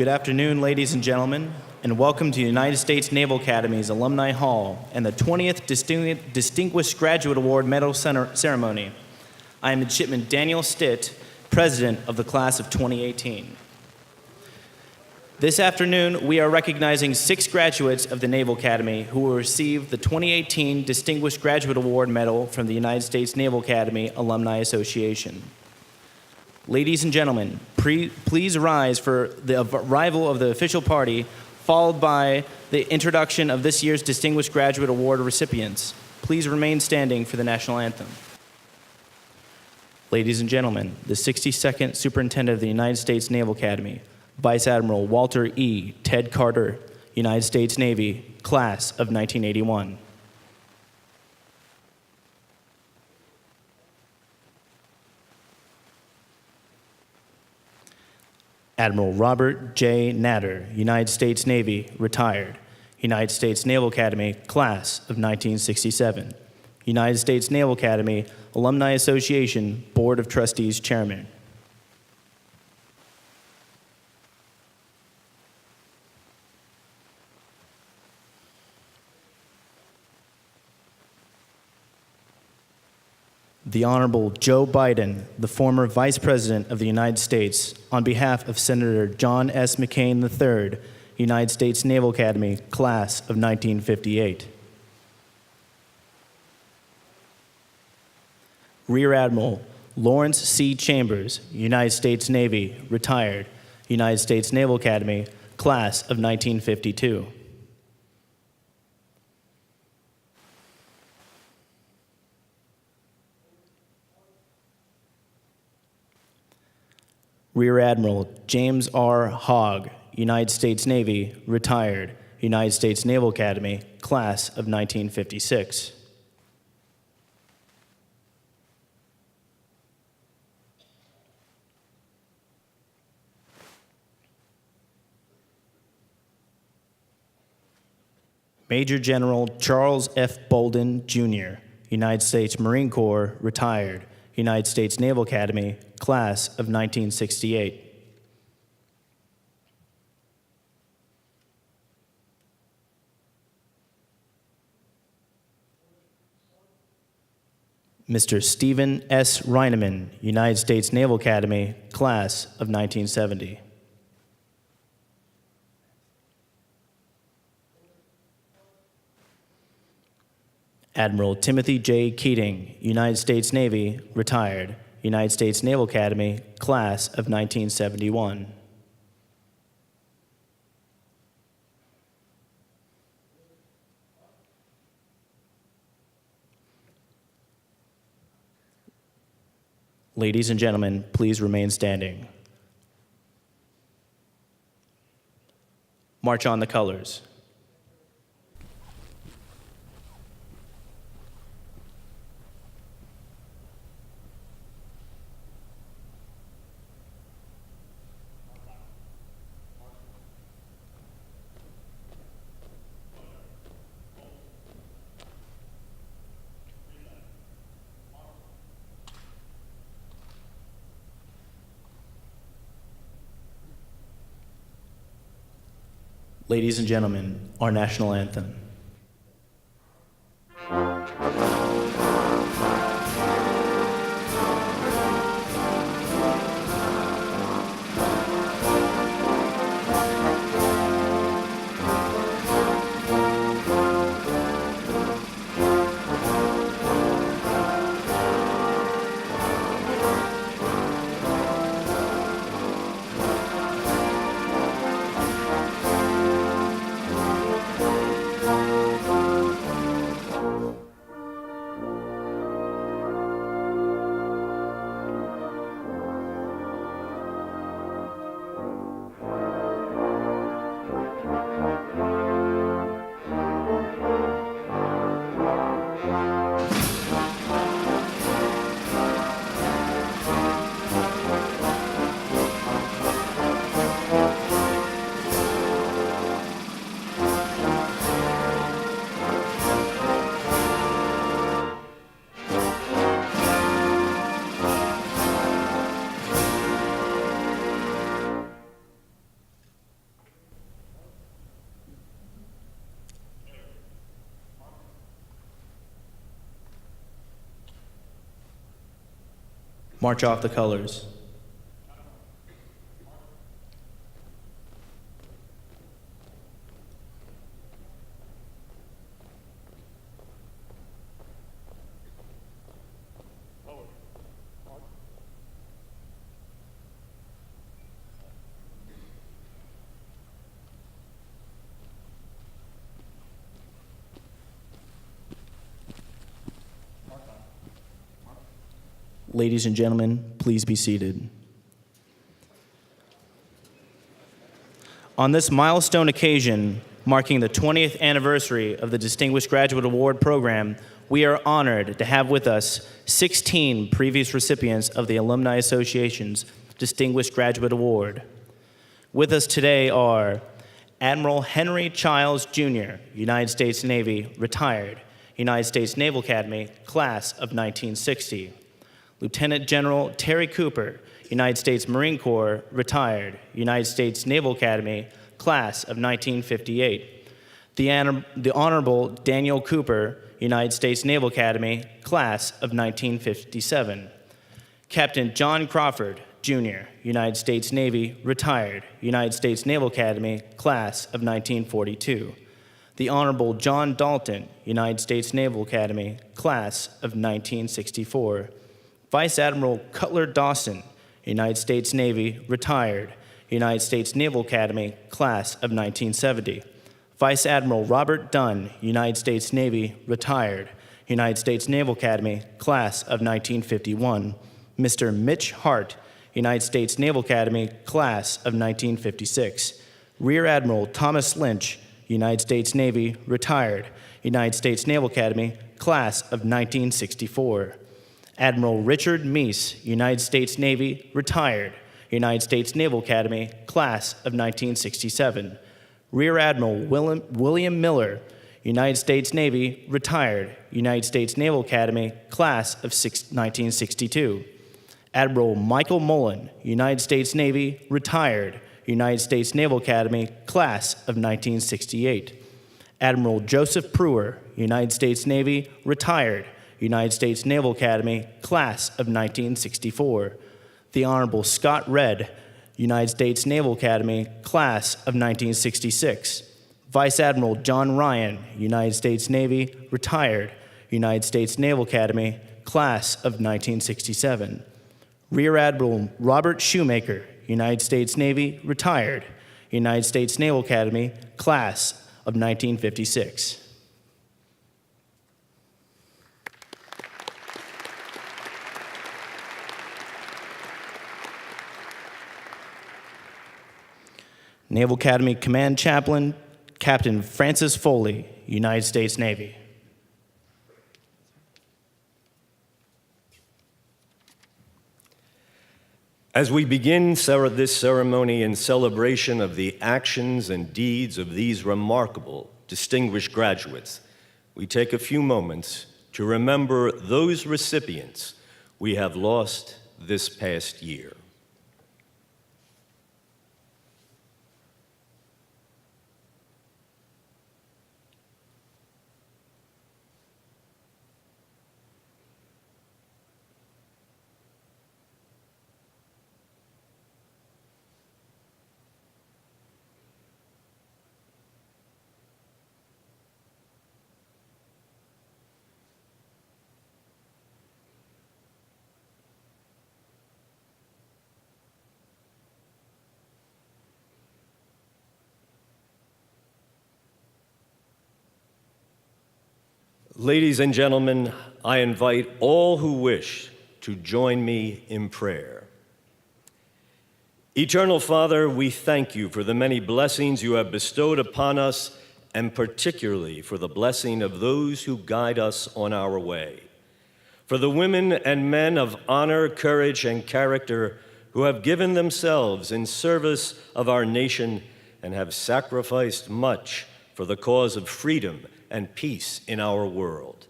Good afternoon, ladies and gentlemen, and welcome to the United States Naval Academy's Alumni Hall and the 20th Distinguished Graduate Award Medal Ceremony. I am Midshipman Daniel Stitt, President of the Class of 2018. This afternoon, we are recognizing 6 graduates of the Naval Academy who will receive the 2018 Distinguished Graduate Award Medal from the United States Naval Academy Alumni Association. Ladies and gentlemen, please rise for the arrival of the official party, followed by the introduction of this year's Distinguished Graduate Award recipients. Please remain standing for the national anthem. Ladies and gentlemen, the 62nd Superintendent of the United States Naval Academy, Vice Admiral Walter E. Ted Carter, United States Navy, Class of 1981. Admiral Robert J. Natter, United States Navy, retired. United States Naval Academy, Class of 1967. United States Naval Academy Alumni Association Board of Trustees Chairman. The Honorable Joe Biden, the former Vice President of the United States, on behalf of Senator John S. McCain III, United States Naval Academy, Class of 1958. Rear Admiral Lawrence C. Chambers, United States Navy, retired, United States Naval Academy, Class of 1952. Rear Admiral James R. Hogg, United States Navy, retired, United States Naval Academy, Class of 1956. Major General Charles F. Bolden, Jr., United States Marine Corps, retired, United States Naval Academy, Class of 1968. Mr. Stephen S. Reinemund, United States Naval Academy, Class of 1970. Admiral Timothy J. Keating, United States Navy, retired, United States Naval Academy, Class of 1971. Ladies and gentlemen, please remain standing. March on the colors. Ladies and gentlemen, our national anthem. March off the colors. Ladies and gentlemen, please be seated. On this milestone occasion, marking the 20th anniversary of the Distinguished Graduate Award Program, we are honored to have with us 16 previous recipients of the Alumni Association's Distinguished Graduate Award. With us today are Admiral Henry Childs, Jr., United States Navy, retired, United States Naval Academy, class of 1960. Lieutenant General Terry Cooper, United States Marine Corps, retired, United States Naval Academy, class of 1958. The Honorable Daniel Cooper, United States Naval Academy, class of 1957. Captain John Crawford, Jr., United States Navy, retired, United States Naval Academy, class of 1942. The Honorable John Dalton, United States Naval Academy, class of 1964. Vice Admiral Cutler Dawson, United States Navy, retired, United States Naval Academy, class of 1970. Vice Admiral Robert Dunn, United States Navy, retired, United States Naval Academy, class of 1951. Mr. Mitch Hart, United States Naval Academy, class of 1956. Rear Admiral Thomas Lynch, United States Navy, retired, United States Naval Academy, class of 1964. Admiral Richard Meese, United States Navy, retired, United States Naval Academy, class of 1967. Rear Admiral William Miller, United States Navy, retired, United States Naval Academy, class of 1962. Admiral Michael Mullen, United States Navy, retired, United States Naval Academy, class of 1968. Admiral Joseph Brewer, United States Navy, retired, United States Naval Academy, class of 1964. The Honorable Scott Redd, United States Naval Academy, class of 1966. Vice Admiral John Ryan, United States Navy, retired, United States Naval Academy, class of 1967. Rear Admiral Robert Shoemaker, United States Navy, retired, United States Naval Academy, class of 1956. Naval Academy Command Chaplain, Captain Francis Foley, United States Navy. As we begin this ceremony in celebration of the actions and deeds of these remarkable, distinguished graduates, we take a few moments to remember those recipients we have lost this past year. Ladies and gentlemen, I invite all who wish to join me in prayer. Eternal Father, we thank you for the many blessings you have bestowed upon us, and particularly for the blessing of those who guide us on our way. For the women and men of honor, courage, and character who have given themselves in service of our nation and have sacrificed much for the cause of freedom and peace in our world.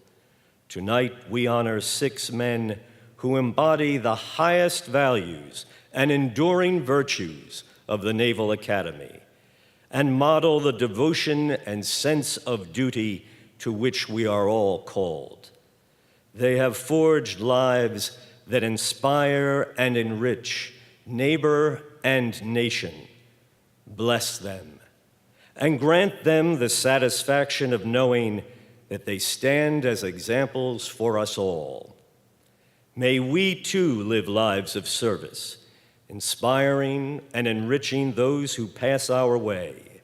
Tonight, we honor 6 men who embody the highest values and enduring virtues of the Naval Academy and model the devotion and sense of duty to which we are all called. They have forged lives that inspire and enrich neighbor and nation. Bless them and grant them the satisfaction of knowing that they stand as examples for us all. May we too live lives of service, inspiring and enriching those who pass our way.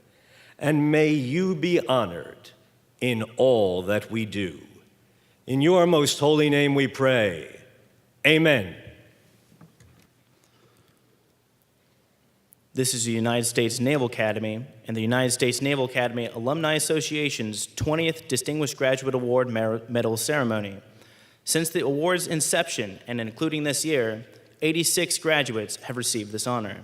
And may you be honored in all that we do. In your most holy name we pray. Amen. This is the United States Naval Academy and the United States Naval Academy Alumni Association's 20th Distinguished Graduate Award Medal Ceremony. Since the award's inception, and including this year, 86 graduates have received this honor.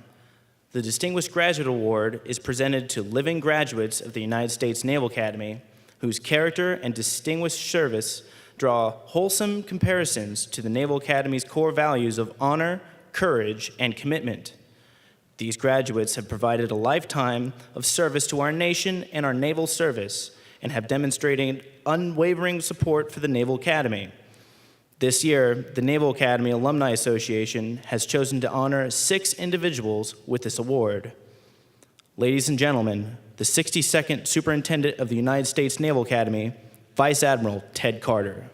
The Distinguished Graduate Award is presented to living graduates of the United States Naval Academy whose character and distinguished service draw wholesome comparisons to the Naval Academy's core values of honor, courage, and commitment. These graduates have provided a lifetime of service to our nation and our naval service and have demonstrated unwavering support for the Naval Academy. This year, the Naval Academy Alumni Association has chosen to honor 6 individuals with this award. Ladies and gentlemen, the 62nd Superintendent of the United States Naval Academy, Vice Admiral Ted Carter.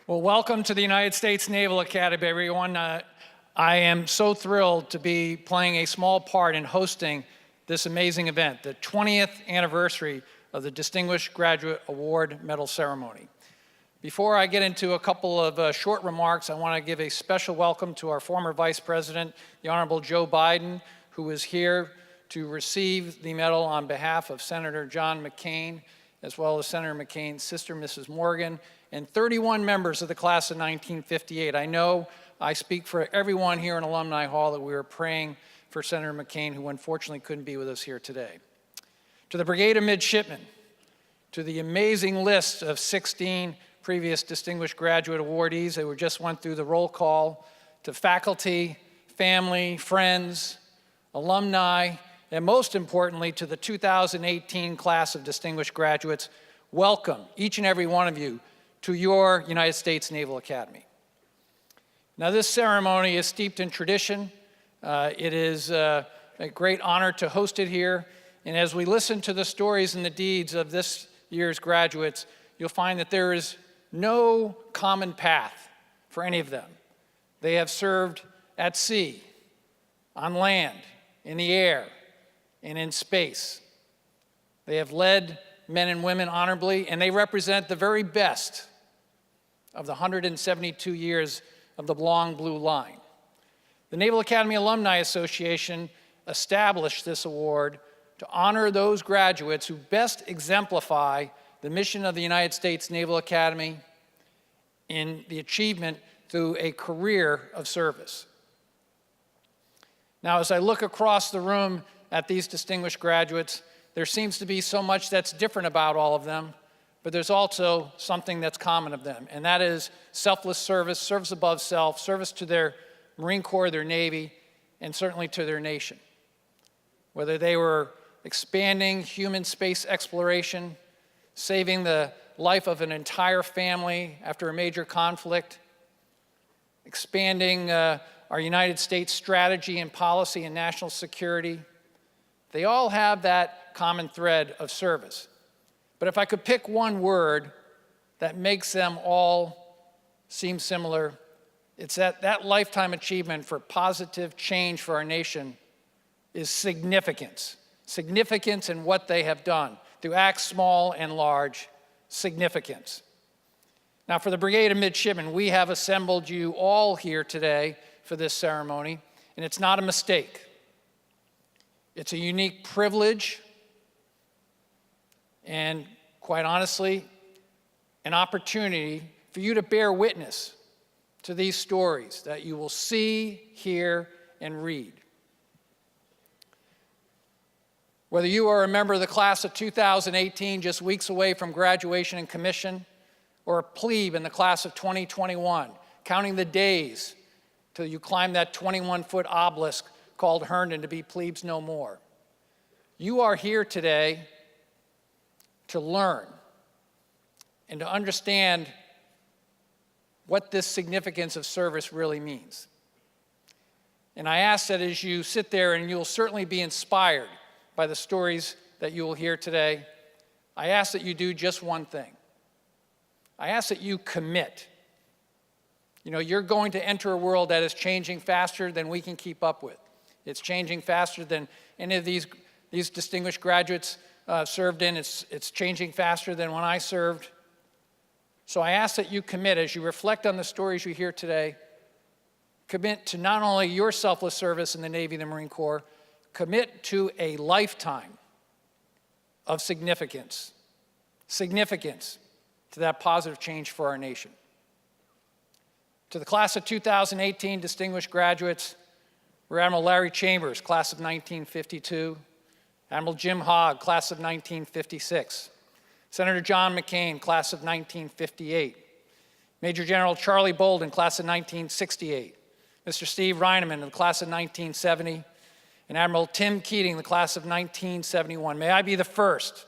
Well, welcome to the United States Naval Academy, everyone. I am so thrilled to be playing a small part in hosting this amazing event, the 20th anniversary of the Distinguished Graduate Award Medal Ceremony. Before I get into a couple of short remarks, I want to give a special welcome to our former Vice President, the Honorable Joe Biden, who is here to receive the medal on behalf of Senator John McCain, as well as Senator McCain's sister, Mrs. Morgan, and 31 members of the class of 1958. I know I speak for everyone here in Alumni Hall that we are praying for Senator McCain, who unfortunately couldn't be with us here today. To the Brigade of Midshipmen, to the amazing list of 16 previous Distinguished Graduate awardees that we just went through the roll call, to faculty, family, friends, alumni, and most importantly, to the 2018 class of Distinguished Graduates, welcome, each and every one of you, to your United States Naval Academy. Now, this ceremony is steeped in tradition. It is a great honor to host it here. And as we listen to the stories and the deeds of this year's graduates, you'll find that there is no common path for any of them. They have served at sea, on land, in the air, and in space. They have led men and women honorably, and they represent the very best of the 172 years of the long blue line. The Naval Academy Alumni Association established this award to honor those graduates who best exemplify the mission of the United States Naval Academy in the achievement through a career of service. Now, as I look across the room at these distinguished graduates, there seems to be so much that's different about all of them, but there's also something that's common of them, and that is selfless service, service above self, service to their Marine Corps, their Navy, and certainly to their nation. Whether they were expanding human space exploration, saving the life of an entire family after a major conflict, expanding our United States strategy and policy and national security, they all have that common thread of service. But if I could pick one word that makes them all seem similar, it's that lifetime achievement for positive change for our nation is significance. Significance in what they have done, through acts small and large, significance. Now, for the Brigade of Midshipmen, we have assembled you all here today for this ceremony, and it's not a mistake. It's a unique privilege, and quite honestly, an opportunity for you to bear witness to these stories that you will see, hear, and read. Whether you are a member of the class of 2018, just weeks away from graduation and commission, or a plebe in the class of 2021, counting the days till you climb that 21-foot obelisk called Herndon to be plebes no more. You are here today to learn and to understand what this significance of service really means. And I ask that as you sit there, and you'll certainly be inspired by the stories that you will hear today, I ask that you do just one thing. I ask that you commit. You know, you're going to enter a world that is changing faster than we can keep up with. It's changing faster than any of these distinguished graduates served in. It's changing faster than when I served. So I ask that you commit, as you reflect on the stories you hear today, commit to not only your selfless service in the Navy and the Marine Corps, commit to a lifetime of significance to that positive change for our nation. To the class of 2018 distinguished graduates, Rear Admiral Larry Chambers, class of 1952, Admiral Jim Hogg, class of 1956, Senator John McCain, class of 1958, Major General Charlie Bolden, class of 1968, Mr. Steve Reinemund, the class of 1970, and Admiral Tim Keating, the class of 1971. May I be the first to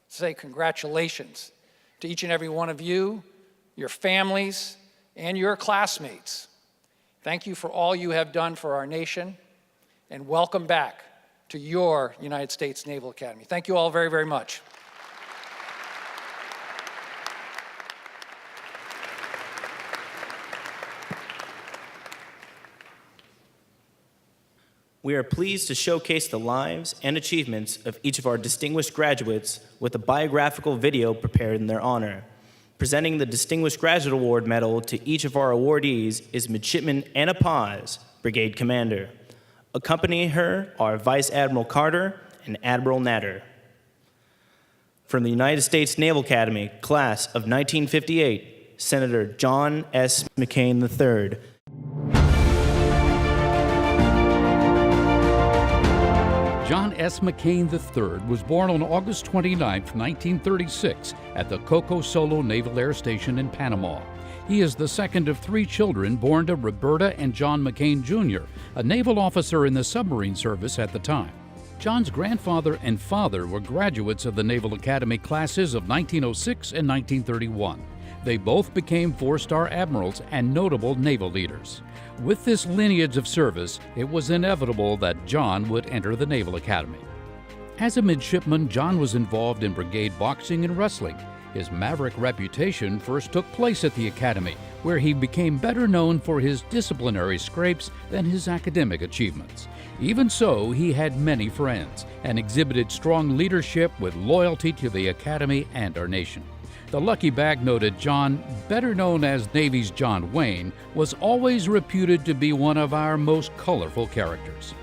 say congratulations to each and every one of you, your families, and your classmates. Thank you for all you have done for our nation, and welcome back to your United States Naval Academy. Thank you all very, very much. We are pleased to showcase the lives and achievements of each of our distinguished graduates with a biographical video prepared in their honor. Presenting the Distinguished Graduate Award Medal to each of our awardees is Midshipman Anna Paz, Brigade Commander. Accompanying her are Vice Admiral Carter and Admiral Natter. From the United States Naval Academy, class of 1958, Senator John S. McCain III. John S. McCain III was born on August 29, 1936, at the Coco Solo Naval Air Station in Panama. He is the second of three children born to Roberta and John McCain Jr., a naval officer in the submarine service at the time. John's grandfather and father were graduates of the Naval Academy classes of 1906 and 1931. They both became four-star admirals and notable naval leaders. With this lineage of service, it was inevitable that John would enter the Naval Academy. As a midshipman, John was involved in brigade boxing and wrestling. His maverick reputation first took place at the Academy, where he became better known for his disciplinary scrapes than his academic achievements. Even so, he had many friends and exhibited strong leadership with loyalty to the Academy and our nation. The lucky bag noted John, better known as Navy's John Wayne, was always reputed to be one of our most colorful characters.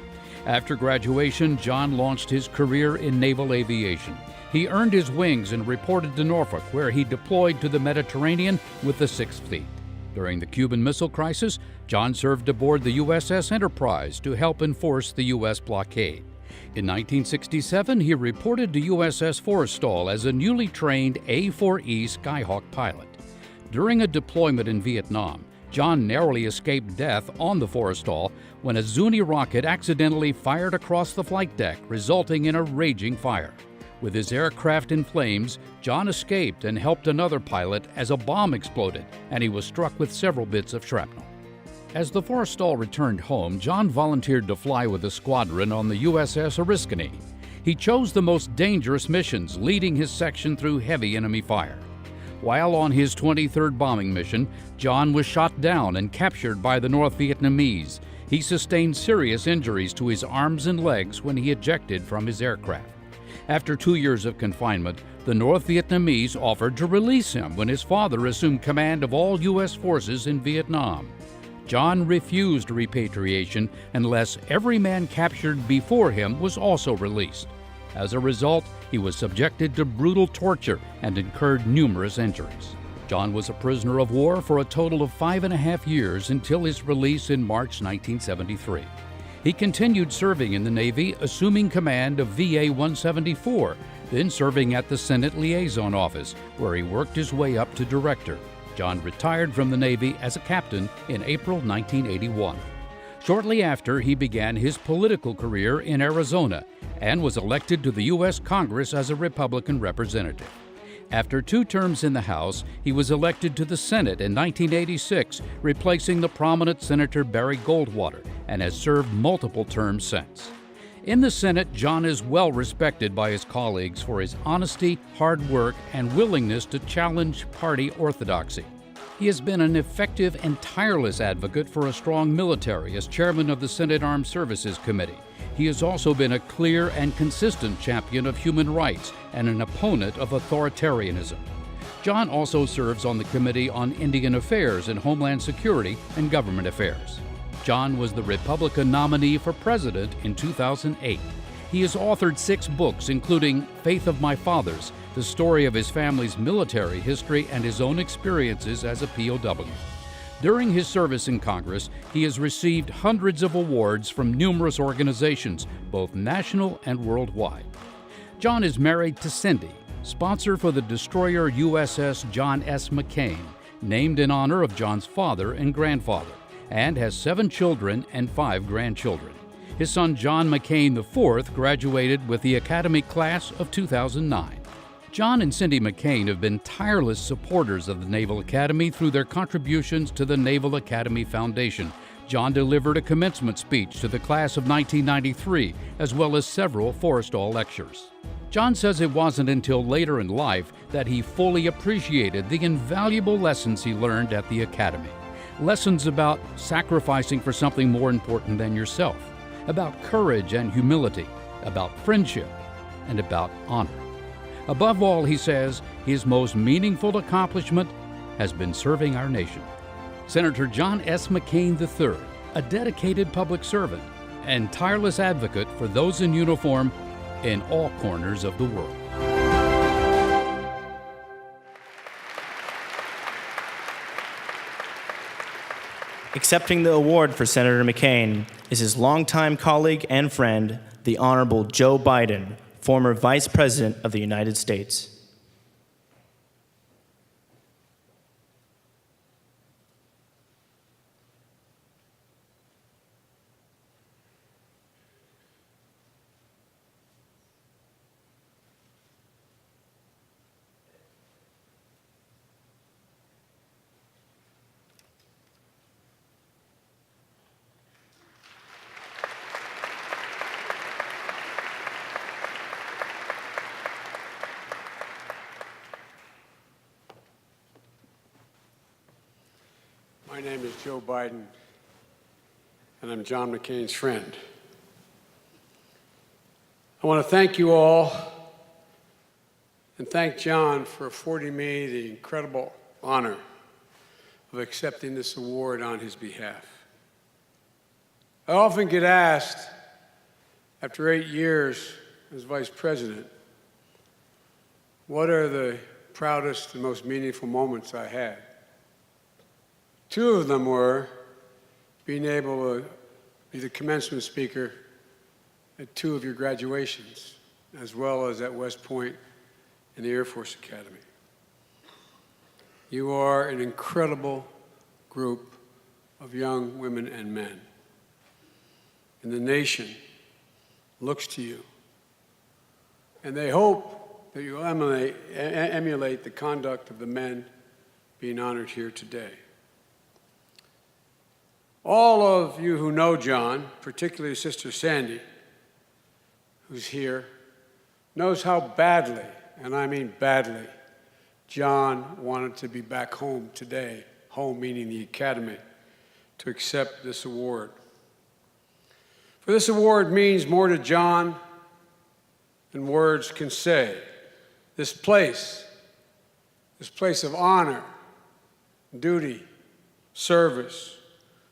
After graduation, John launched his career in naval aviation. He earned his wings and reported to Norfolk, where he deployed to the Mediterranean with the 6th Fleet. During the Cuban Missile Crisis, John served aboard the USS Enterprise to help enforce the U.S. blockade. In 1967, he reported to USS Forrestal as a newly trained A-4E Skyhawk pilot. During a deployment in Vietnam, John narrowly escaped death on the Forrestal when a Zuni rocket accidentally fired across the flight deck, resulting in a raging fire. With his aircraft in flames, John escaped and helped another pilot as a bomb exploded, and he was struck with several bits of shrapnel. As the Forrestal returned home, John volunteered to fly with a squadron on the USS Oriskany. He chose the most dangerous missions, leading his section through heavy enemy fire. While on his 23rd bombing mission, John was shot down and captured by the North Vietnamese. He sustained serious injuries to his arms and legs when he ejected from his aircraft. After 2 years of confinement, the North Vietnamese offered to release him when his father assumed command of all U.S. forces in Vietnam. John refused repatriation unless every man captured before him was also released. As a result, he was subjected to brutal torture and incurred numerous injuries. John was a prisoner of war for a total of 5.5 years until his release in March 1973. He continued serving in the Navy, assuming command of VA-174, then serving at the Senate Liaison Office, where he worked his way up to director. John retired from the Navy as a captain in April 1981. Shortly after, he began his political career in Arizona and was elected to the U.S. Congress as a Republican representative. After 2 terms in the House, he was elected to the Senate in 1986, replacing the prominent Senator Barry Goldwater, and has served multiple terms since. In the Senate, John is well respected by his colleagues for his honesty, hard work, and willingness to challenge party orthodoxy. He has been an effective and tireless advocate for a strong military as chairman of the Senate Armed Services Committee. He has also been a clear and consistent champion of human rights and an opponent of authoritarianism. John also serves on the Committee on Indian Affairs and Homeland Security and Government Affairs. John was the Republican nominee for president in 2008. He has authored 6 books, including Faith of My Fathers, the story of his family's military history and his own experiences as a POW. During his service in Congress, he has received hundreds of awards from numerous organizations, both national and worldwide. John is married to Cindy, sponsor for the destroyer USS John S. McCain, named in honor of John's father and grandfather, and has 7 children and 5 grandchildren. His son John McCain IV graduated with the Academy class of 2009. John and Cindy McCain have been tireless supporters of the Naval Academy through their contributions to the Naval Academy Foundation. John delivered a commencement speech to the class of 1993, as well as several Forrestal lectures. John says it wasn't until later in life that he fully appreciated the invaluable lessons he learned at the Academy. Lessons about sacrificing for something more important than yourself, about courage and humility, about friendship, and about honor. Above all, he says, his most meaningful accomplishment has been serving our nation. Senator John S. McCain III, a dedicated public servant and tireless advocate for those in uniform in all corners of the world. Accepting the award for Senator McCain is his longtime colleague and friend, the Honorable Joe Biden, former Vice President of the United States. My name is Joe Biden, and I'm John McCain's friend. I want to thank you all and thank John for affording me the incredible honor of accepting this award on his behalf. I often get asked, after 8 years as Vice President, what are the proudest and most meaningful moments I had? 2 of them were being able to be the commencement speaker at 2 of your graduations, as well as at West Point and the Air Force Academy. You are an incredible group of young women and men. And the nation looks to you. And they hope that you emulate the conduct of the men being honored here today. All of you who know John, particularly Sister Sandy, who's here, knows how badly, and I mean badly, John wanted to be back home today, home meaning the Academy, to accept this award. For this award means more to John than words can say. This place of honor, duty, service,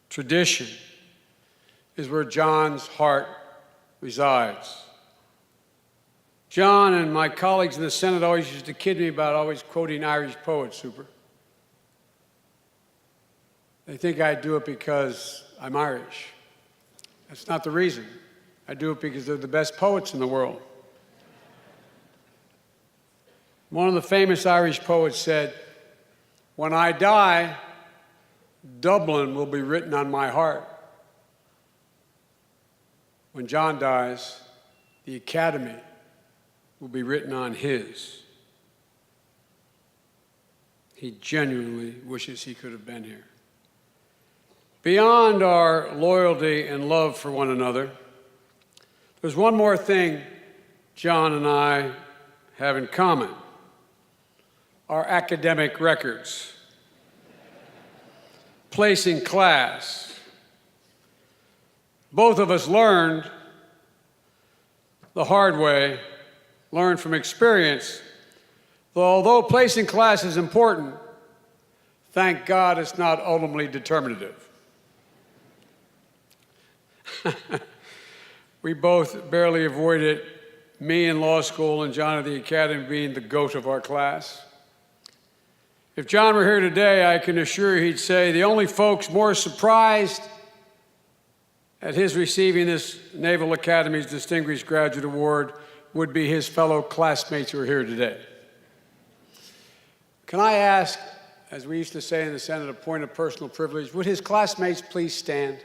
tradition, is where John's heart resides. John and my colleagues in the Senate always used to kid me about always quoting Irish poets, Super. They think I do it because I'm Irish. That's not the reason. I do it because they're the best poets in the world. One of the famous Irish poets said, "When I die, Dublin will be written on my heart." When John dies, the Academy will be written on his. He genuinely wishes he could have been here. Beyond our loyalty and love for one another, there's one more thing John and I have in common: our academic records. Placing class. Both of us learned the hard way, learned from experience, that although placing class is important, thank God it's not ultimately determinative. We both barely avoided, me in law school and John at the Academy, being the goat of our class. If John were here today, I can assure you he'd say the only folks more surprised at his receiving this Naval Academy's Distinguished Graduate Award would be his fellow classmates who are here today. Can I ask, as we used to say in the Senate, a point of personal privilege, would his classmates please stand?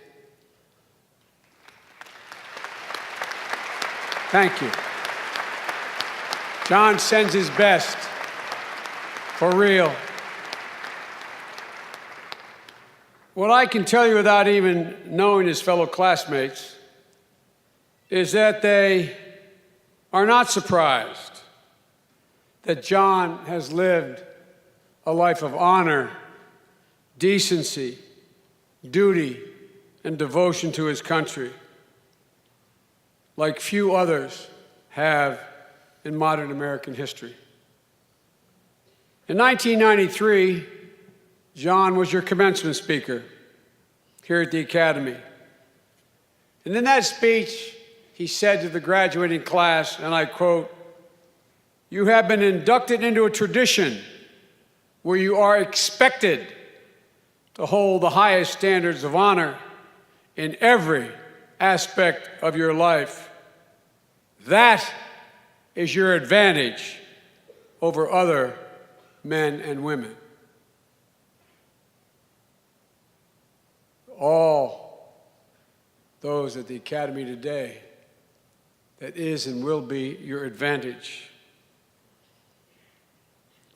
Thank you. John sends his best, for real. What I can tell you without even knowing his fellow classmates is that they are not surprised that John has lived a life of honor, decency, duty, and devotion to his country, like few others have in modern American history. In 1993, John was your commencement speaker here at the Academy. And in that speech, he said to the graduating class, and I quote, "You have been inducted into a tradition where you are expected to hold the highest standards of honor in every aspect of your life. That is your advantage over other men and women." All those at the Academy today, that is and will be your advantage.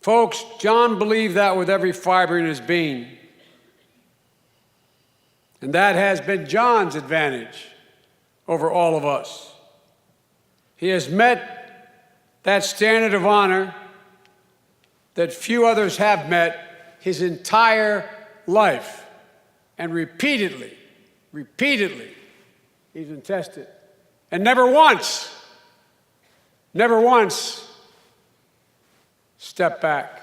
Folks, John believed that with every fiber in his being. And that has been John's advantage over all of us. He has met that standard of honor that few others have met his entire life. And repeatedly, he's been tested. And never once stepped back,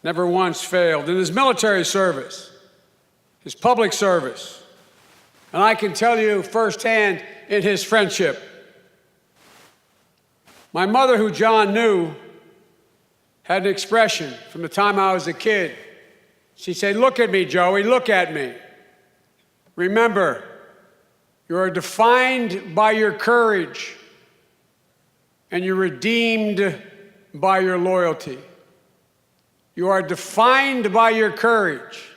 never once failed in his military service, his public service. And I can tell you firsthand in his friendship. My mother, who John knew, had an expression from the time I was a kid. She said, "Look at me, Joey, look at me. Remember, you are defined by your courage, and you're redeemed by your loyalty. You are defined by your courage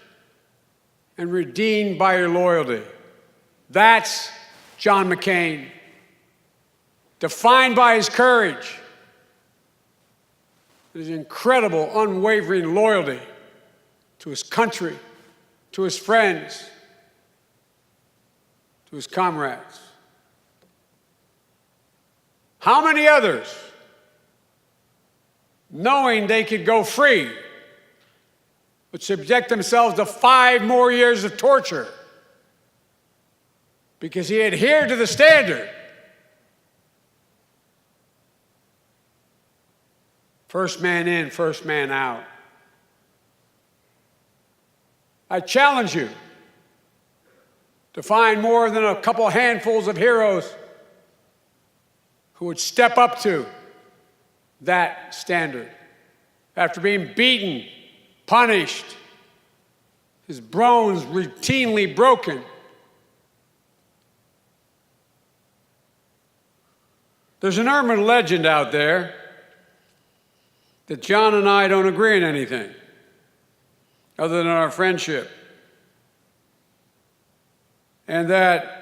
and redeemed by your loyalty." That's John McCain. Defined by his courage, his incredible, unwavering loyalty to his country, to his friends, to his comrades. How many others, knowing they could go free, would subject themselves to 5 more years of torture because he adhered to the standard? First man in, first man out. I challenge you to find more than a couple handfuls of heroes who would step up to that standard after being beaten, punished, his bones routinely broken. There's an urban legend out there that John and I don't agree on anything other than our friendship, and that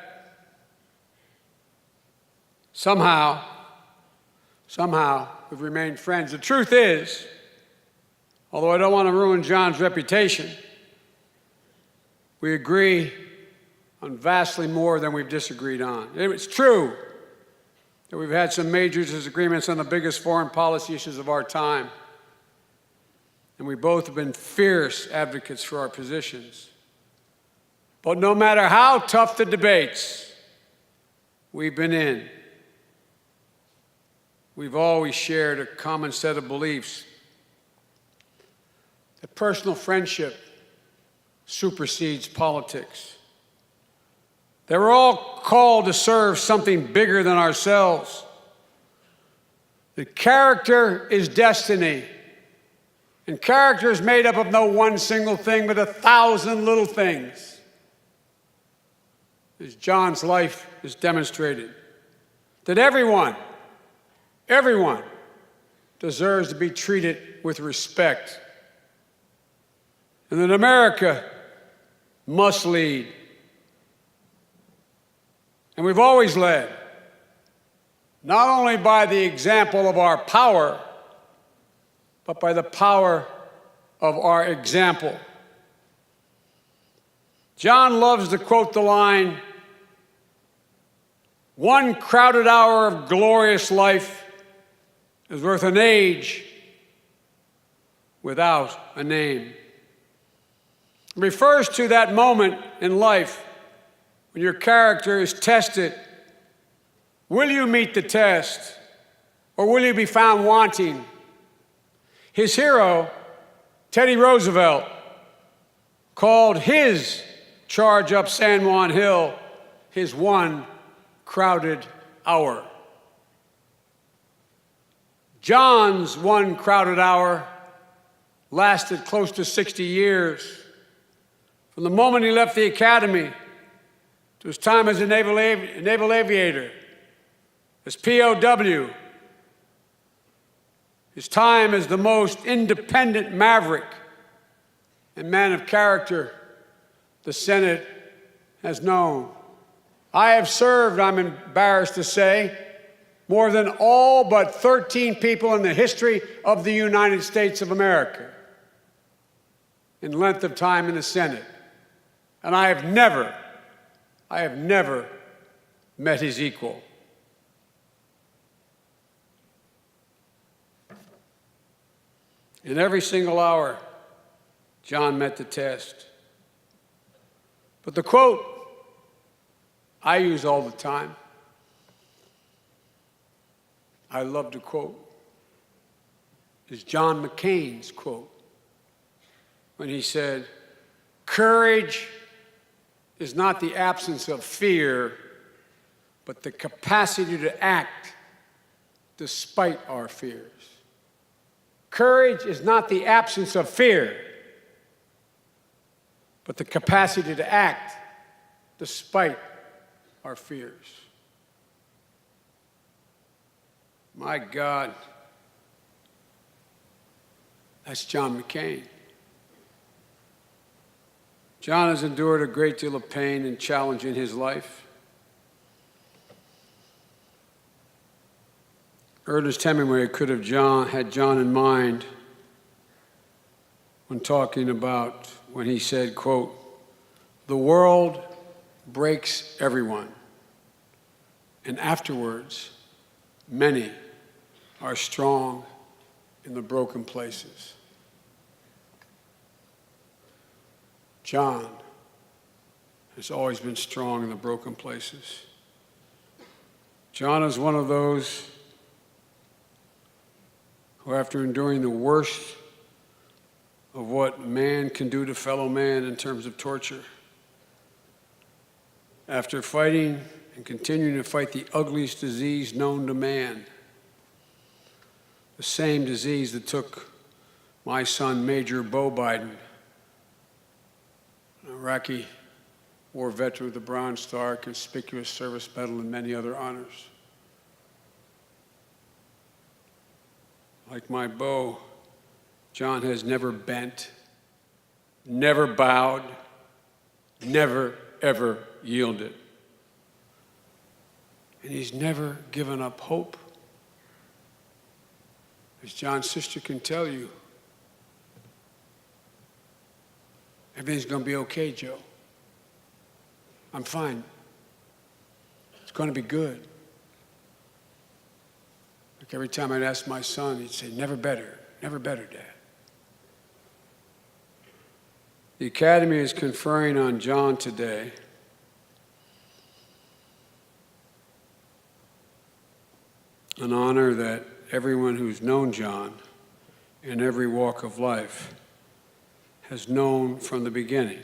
Somehow, we've remained friends. The truth is, although I don't want to ruin John's reputation, we agree on vastly more than we've disagreed on. It's true that we've had some major disagreements on the biggest foreign policy issues of our time, and we both have been fierce advocates for our positions. But no matter how tough the debates we've been in, we've always shared a common set of beliefs that personal friendship supersedes politics. That we're all called to serve something bigger than ourselves. That character is destiny. And character is made up of no one single thing, but 1,000 little things. As John's life has demonstrated. That everyone deserves to be treated with respect. And that America must lead. And we've always led, not only by the example of our power, but by the power of our example. John loves to quote the line, "One crowded hour of glorious life is worth an age without a name." It refers to that moment in life when your character is tested. Will you meet the test, or will you be found wanting? His hero, Teddy Roosevelt, called his charge up San Juan Hill his one crowded hour. John's one crowded hour lasted close to 60 years. From the moment he left the academy to his time as a naval aviator, as POW, his time as the most independent maverick and man of character the Senate has known. I have served, I'm embarrassed to say, more than all but 13 people in the history of the United States of America in length of time in the Senate. And I have never met his equal. In every single hour, John met the test. But the quote I use all the time, I love to quote, is John McCain's quote when he said, "Courage is not the absence of fear, but the capacity to act despite our fears." Courage is not the absence of fear, but the capacity to act despite our fears. My God, that's John McCain. John has endured a great deal of pain and challenge in his life. Ernest Hemingway could have had John in mind when talking about when he said, quote, "The world breaks everyone, and afterwards, many are strong in the broken places." John has always been strong in the broken places. John is one of those who, after enduring the worst of what man can do to fellow man in terms of torture, after fighting and continuing to fight the ugliest disease known to man, the same disease that took my son, Major Bo Biden, an Iraqi war veteran with the Bronze Star, Conspicuous Service Medal, and many other honors. Like my Bo, John has never bent, never bowed, never, ever yielded. and he's never given up hope. As John's sister can tell you, everything's going to be okay, Joe. I'm fine. It's going to be good. Like every time I'd ask my son, he'd say, never better, Dad. The Academy is conferring on John today an honor that everyone who's known John in every walk of life has known from the beginning,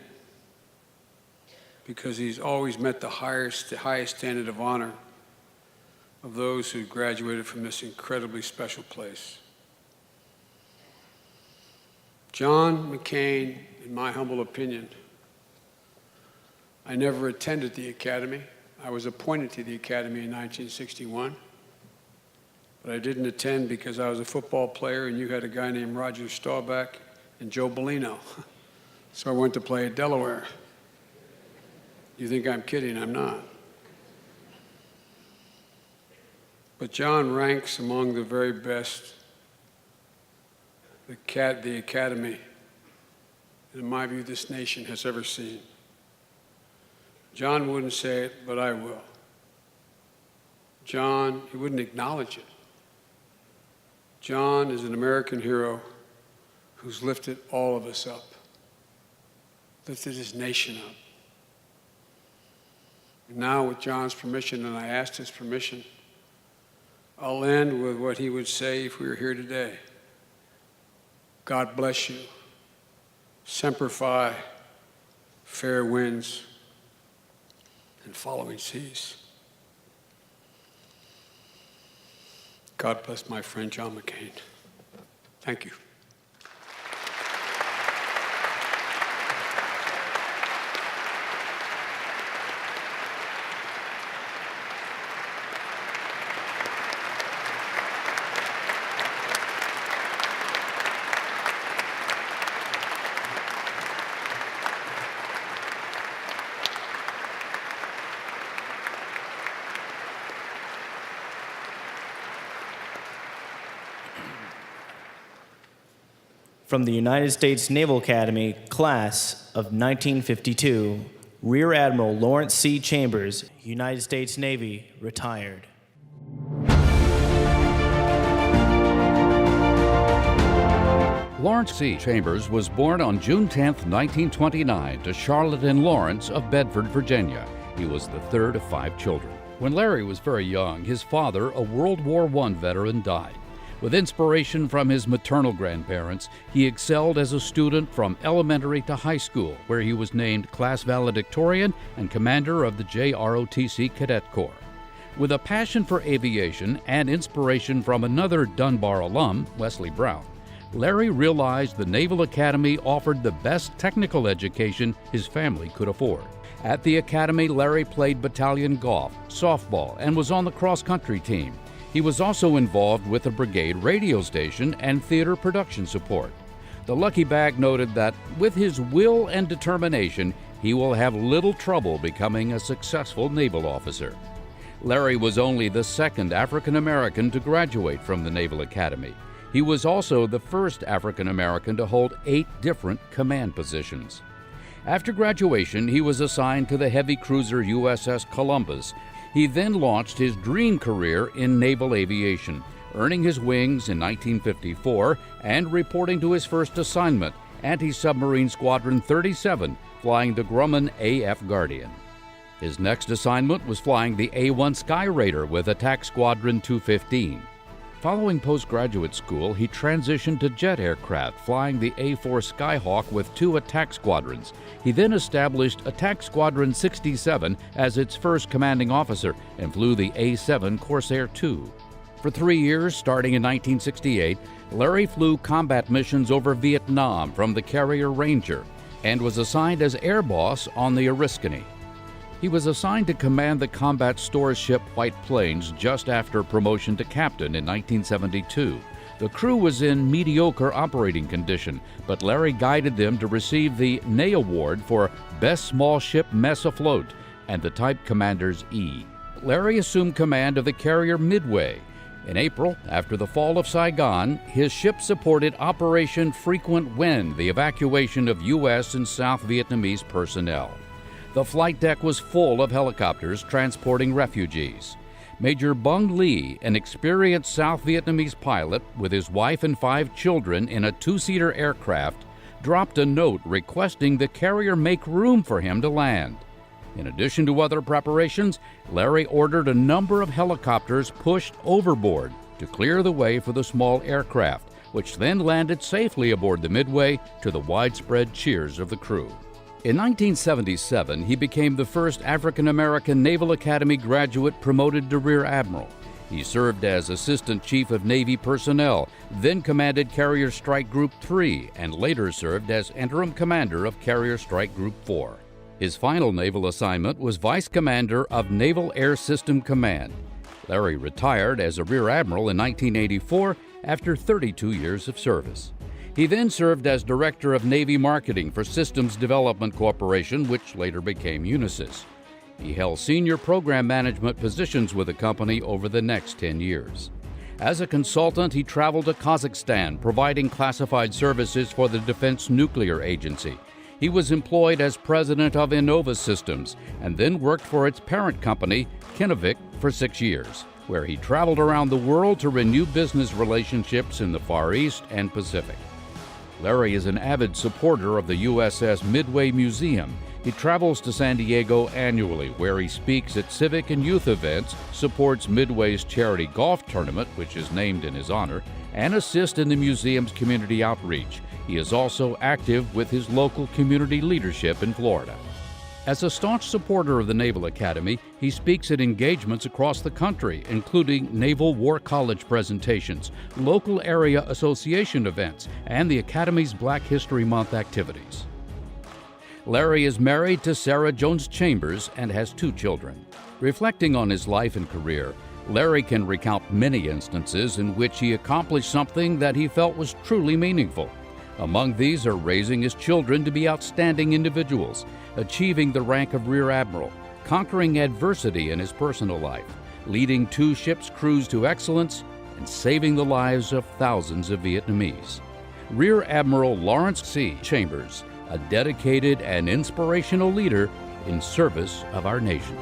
because he's always met the highest standard of honor of those who graduated from this incredibly special place. John McCain, in my humble opinion, I never attended the Academy. I was appointed to the Academy in 1961. But I didn't attend because I was a football player and you had a guy named Roger Staubach and Joe Bellino. So I went to play at Delaware. You think I'm kidding? I'm not. But John ranks among the very best the Academy, in my view, this nation has ever seen. John wouldn't say it, but I will. John, he wouldn't acknowledge it. John is an American hero who's lifted all of us up, lifted his nation up. And now, with John's permission, and I asked his permission, I'll end with what he would say if we were here today. God bless you. Semper Fi, fair winds and following seas. God bless my friend John McCain. Thank you. From the United States Naval Academy, Class of 1952, Rear Admiral Lawrence C. Chambers, United States Navy, retired. Lawrence C. Chambers was born on June 10, 1929, to Charlotte and Lawrence of Bedford, Virginia. He was the third of 5 children. When Larry was very young, his father, a World War I veteran, died. With inspiration from his maternal grandparents, he excelled as a student from elementary to high school, where he was named class valedictorian and commander of the JROTC Cadet Corps. With a passion for aviation and inspiration from another Dunbar alum, Wesley Brown, Larry realized the Naval Academy offered the best technical education his family could afford. At the Academy, Larry played battalion golf, softball, and was on the cross-country team. He was also involved with a brigade radio station and theater production support. The Lucky Bag noted that with his will and determination, he will have little trouble becoming a successful naval officer. Larry was only the second African American to graduate from the Naval Academy. He was also the first African American to hold 8 different command positions. After graduation, he was assigned to the heavy cruiser USS Columbus. He then launched his dream career in naval aviation, earning his wings in 1954 and reporting to his first assignment, Anti-Submarine Squadron 37, flying the Grumman AF Guardian. His next assignment was flying the A-1 Sky Raider with Attack Squadron 215. Following postgraduate school, he transitioned to jet aircraft, flying the A-4 Skyhawk with 2 attack squadrons. He then established Attack Squadron 67 as its first commanding officer and flew the A-7 Corsair II. For 3 years, starting in 1968, Larry flew combat missions over Vietnam from the carrier Ranger and was assigned as air boss on the Oriskany. He was assigned to command the combat stores ship White Plains just after promotion to captain in 1972. The crew was in mediocre operating condition, but Larry guided them to receive the Ney Award for Best Small Ship Mess Afloat and the Type Commander's E. Larry assumed command of the carrier Midway. In April, after the fall of Saigon, his ship supported Operation Frequent Wind, the evacuation of U.S. and South Vietnamese personnel. The flight deck was full of helicopters transporting refugees. Major Bung Lee, an experienced South Vietnamese pilot with his wife and 5 children in a 2-seater aircraft, dropped a note requesting the carrier make room for him to land. In addition to other preparations, Larry ordered a number of helicopters pushed overboard to clear the way for the small aircraft, which then landed safely aboard the Midway to the widespread cheers of the crew. In 1977, he became the first African-American Naval Academy graduate promoted to Rear Admiral. He served as Assistant Chief of Navy Personnel, then commanded Carrier Strike Group 3, and later served as Interim Commander of Carrier Strike Group 4. His final naval assignment was Vice Commander of Naval Air System Command. Larry retired as a Rear Admiral in 1984 after 32 years of service. He then served as Director of Navy Marketing for Systems Development Corporation, which later became Unisys. He held senior program management positions with the company over the next 10 years. As a consultant, he traveled to Kazakhstan, providing classified services for the Defense Nuclear Agency. He was employed as president of Innova Systems and then worked for its parent company, Kinnevik, for 6 years, where he traveled around the world to renew business relationships in the Far East and Pacific. Larry is an avid supporter of the USS Midway Museum. He travels to San Diego annually, where he speaks at civic and youth events, supports Midway's charity golf tournament, which is named in his honor, and assists in the museum's community outreach. He is also active with his local community leadership in Florida. As a staunch supporter of the Naval Academy, he speaks at engagements across the country, including Naval War College presentations, local area association events, and the Academy's Black History Month activities. Larry is married to Sarah Jones Chambers and has 2 children. Reflecting on his life and career, Larry can recount many instances in which he accomplished something that he felt was truly meaningful. Among these are raising his children to be outstanding individuals, achieving the rank of Rear Admiral, conquering adversity in his personal life, leading 2 ships' crews to excellence, and saving the lives of thousands of Vietnamese. Rear Admiral Lawrence C. Chambers, a dedicated and inspirational leader in service of our nation.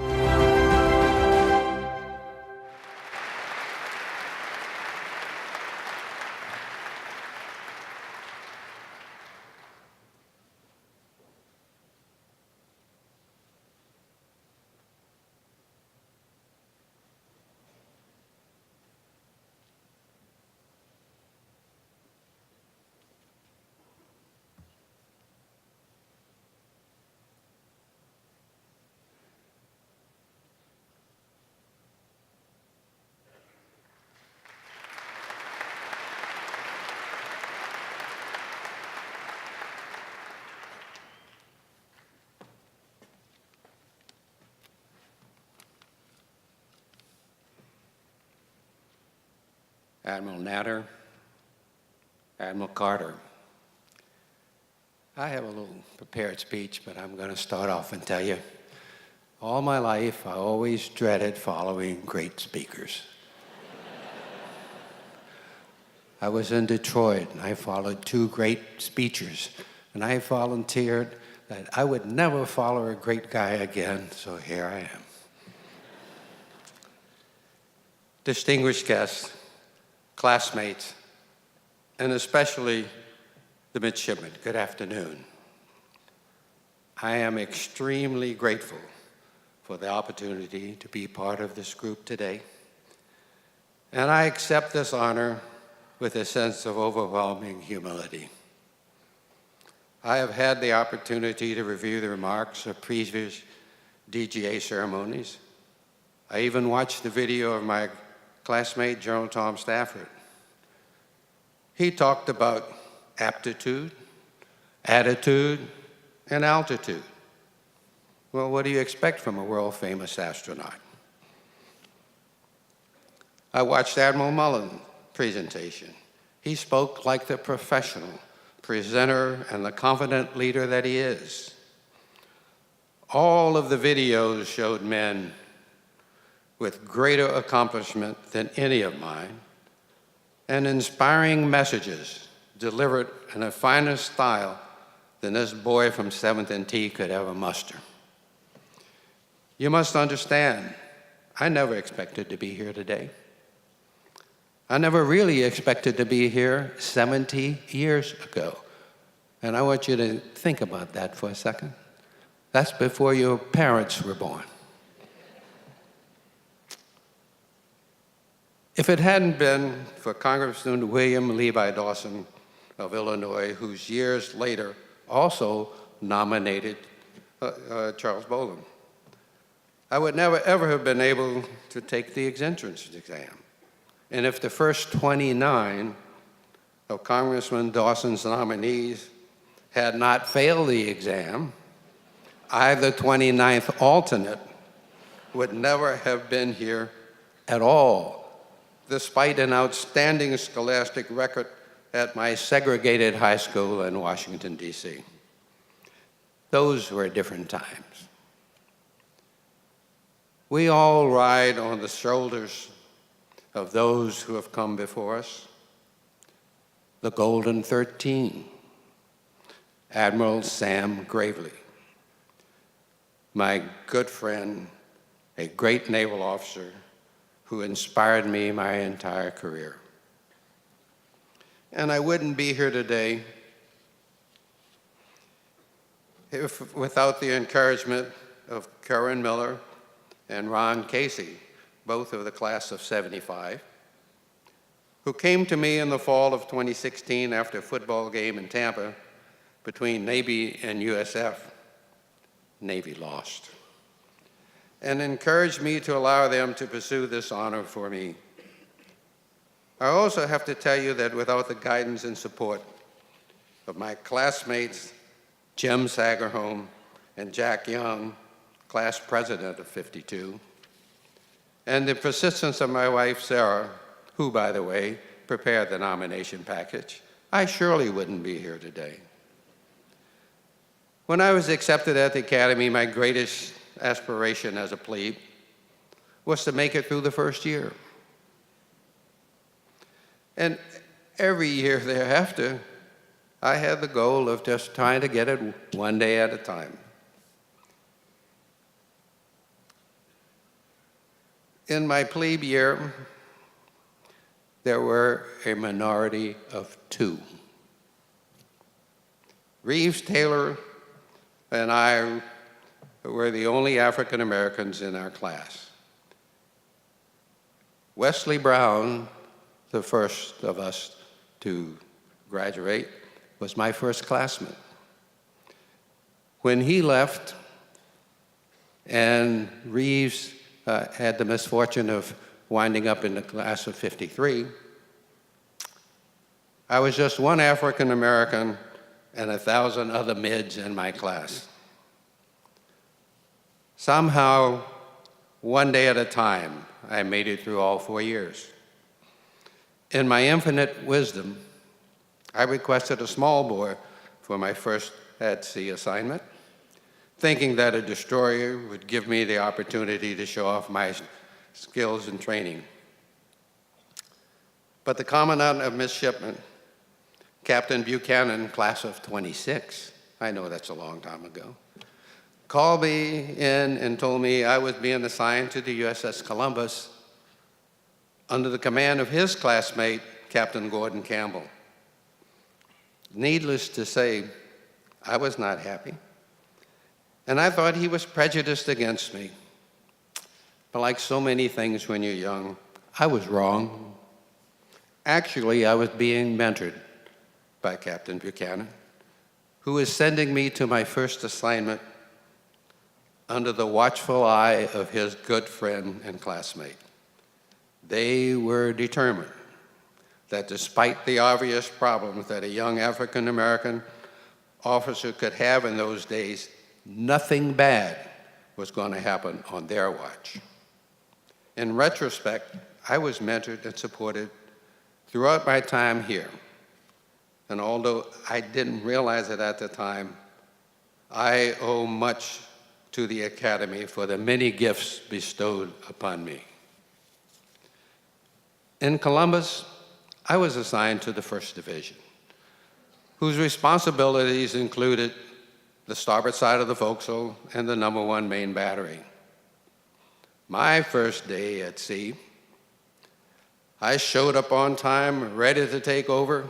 Admiral Natter, Admiral Carter. I have a little prepared speech, but I'm going to start off and tell you, all my life I always dreaded following great speakers. I was in Detroit, and I followed 2 great speechers, and I volunteered that I would never follow a great guy again, so here I am. Distinguished guests, classmates, and especially the midshipmen, good afternoon. I am extremely grateful for the opportunity to be part of this group today, and I accept this honor with a sense of overwhelming humility. I have had the opportunity to review the remarks of previous DGA ceremonies. I even watched the video of my classmate, General Tom Stafford. He talked about aptitude, attitude, and altitude. Well, what do you expect from a world-famous astronaut? I watched Admiral Mullen's presentation. He spoke like the professional presenter and the confident leader that he is. All of the videos showed men with greater accomplishment than any of mine, and inspiring messages delivered in a finer style than this boy from 7th and T could ever muster. You must understand, I never expected to be here today. I never really expected to be here 70 years ago. And I want you to think about that for a second. That's before your parents were born. If it hadn't been for Congressman William Levi Dawson of Illinois, whose years later also nominated Charles Bolden, I would never ever have been able to take the entrance exam. And if the first 29 of Congressman Dawson's nominees had not failed the exam, I, the 29th alternate, would never have been here at all, despite an outstanding scholastic record at my segregated high school in Washington, D.C. Those were different times. We all ride on the shoulders of those who have come before us. The Golden 13, Admiral Sam Gravely, my good friend, a great naval officer who inspired me my entire career. And I wouldn't be here today without the encouragement of Karen Miller and Ron Casey, both of the class of '75, who came to me in the fall of 2016 after a football game in Tampa between Navy and USF. Navy lost, and encouraged me to allow them to pursue this honor for me. I also have to tell you that without the guidance and support of my classmates, Jim Sagerholm and Jack Young, class president of '52, and the persistence of my wife, Sarah, who, by the way, prepared the nomination package, I surely wouldn't be here today. When I was accepted at the Academy, my greatest aspiration as a plebe was to make it through the first year. And every year thereafter, I had the goal of just trying to get it one day at a time. In my plebe year, there were a minority of two. Reeves Taylor and I were the only African Americans in our class. Wesley Brown, the first of us to graduate, was my first classmate. When he left and Reeves had the misfortune of winding up in the class of '53, I was just one African American and 1,000 other mids in my class. Somehow, one day at a time, I made it through all 4 years. In my infinite wisdom, I requested a small bore for my first at-sea assignment, thinking that a destroyer would give me the opportunity to show off my skills and training. But the Commandant of Midshipmen, Captain Buchanan, class of '26, I know that's a long time ago, called me in and told me I was being assigned to the USS Columbus under the command of his classmate, Captain Gordon Campbell. Needless to say, I was not happy, and I thought he was prejudiced against me. But like so many things when you're young, I was wrong. Actually, I was being mentored by Captain Buchanan, who is sending me to my first assignment under the watchful eye of his good friend and classmate. They were determined that despite the obvious problems that a young African American officer could have in those days, nothing bad was going to happen on their watch. In retrospect, I was mentored and supported throughout my time here. And although I didn't realize it at the time, I owe much to the Academy for the many gifts bestowed upon me. In Columbus, I was assigned to the 1st Division, whose responsibilities included the starboard side of the forecastle and the number 1 main battery. My first day at sea, I showed up on time, ready to take over.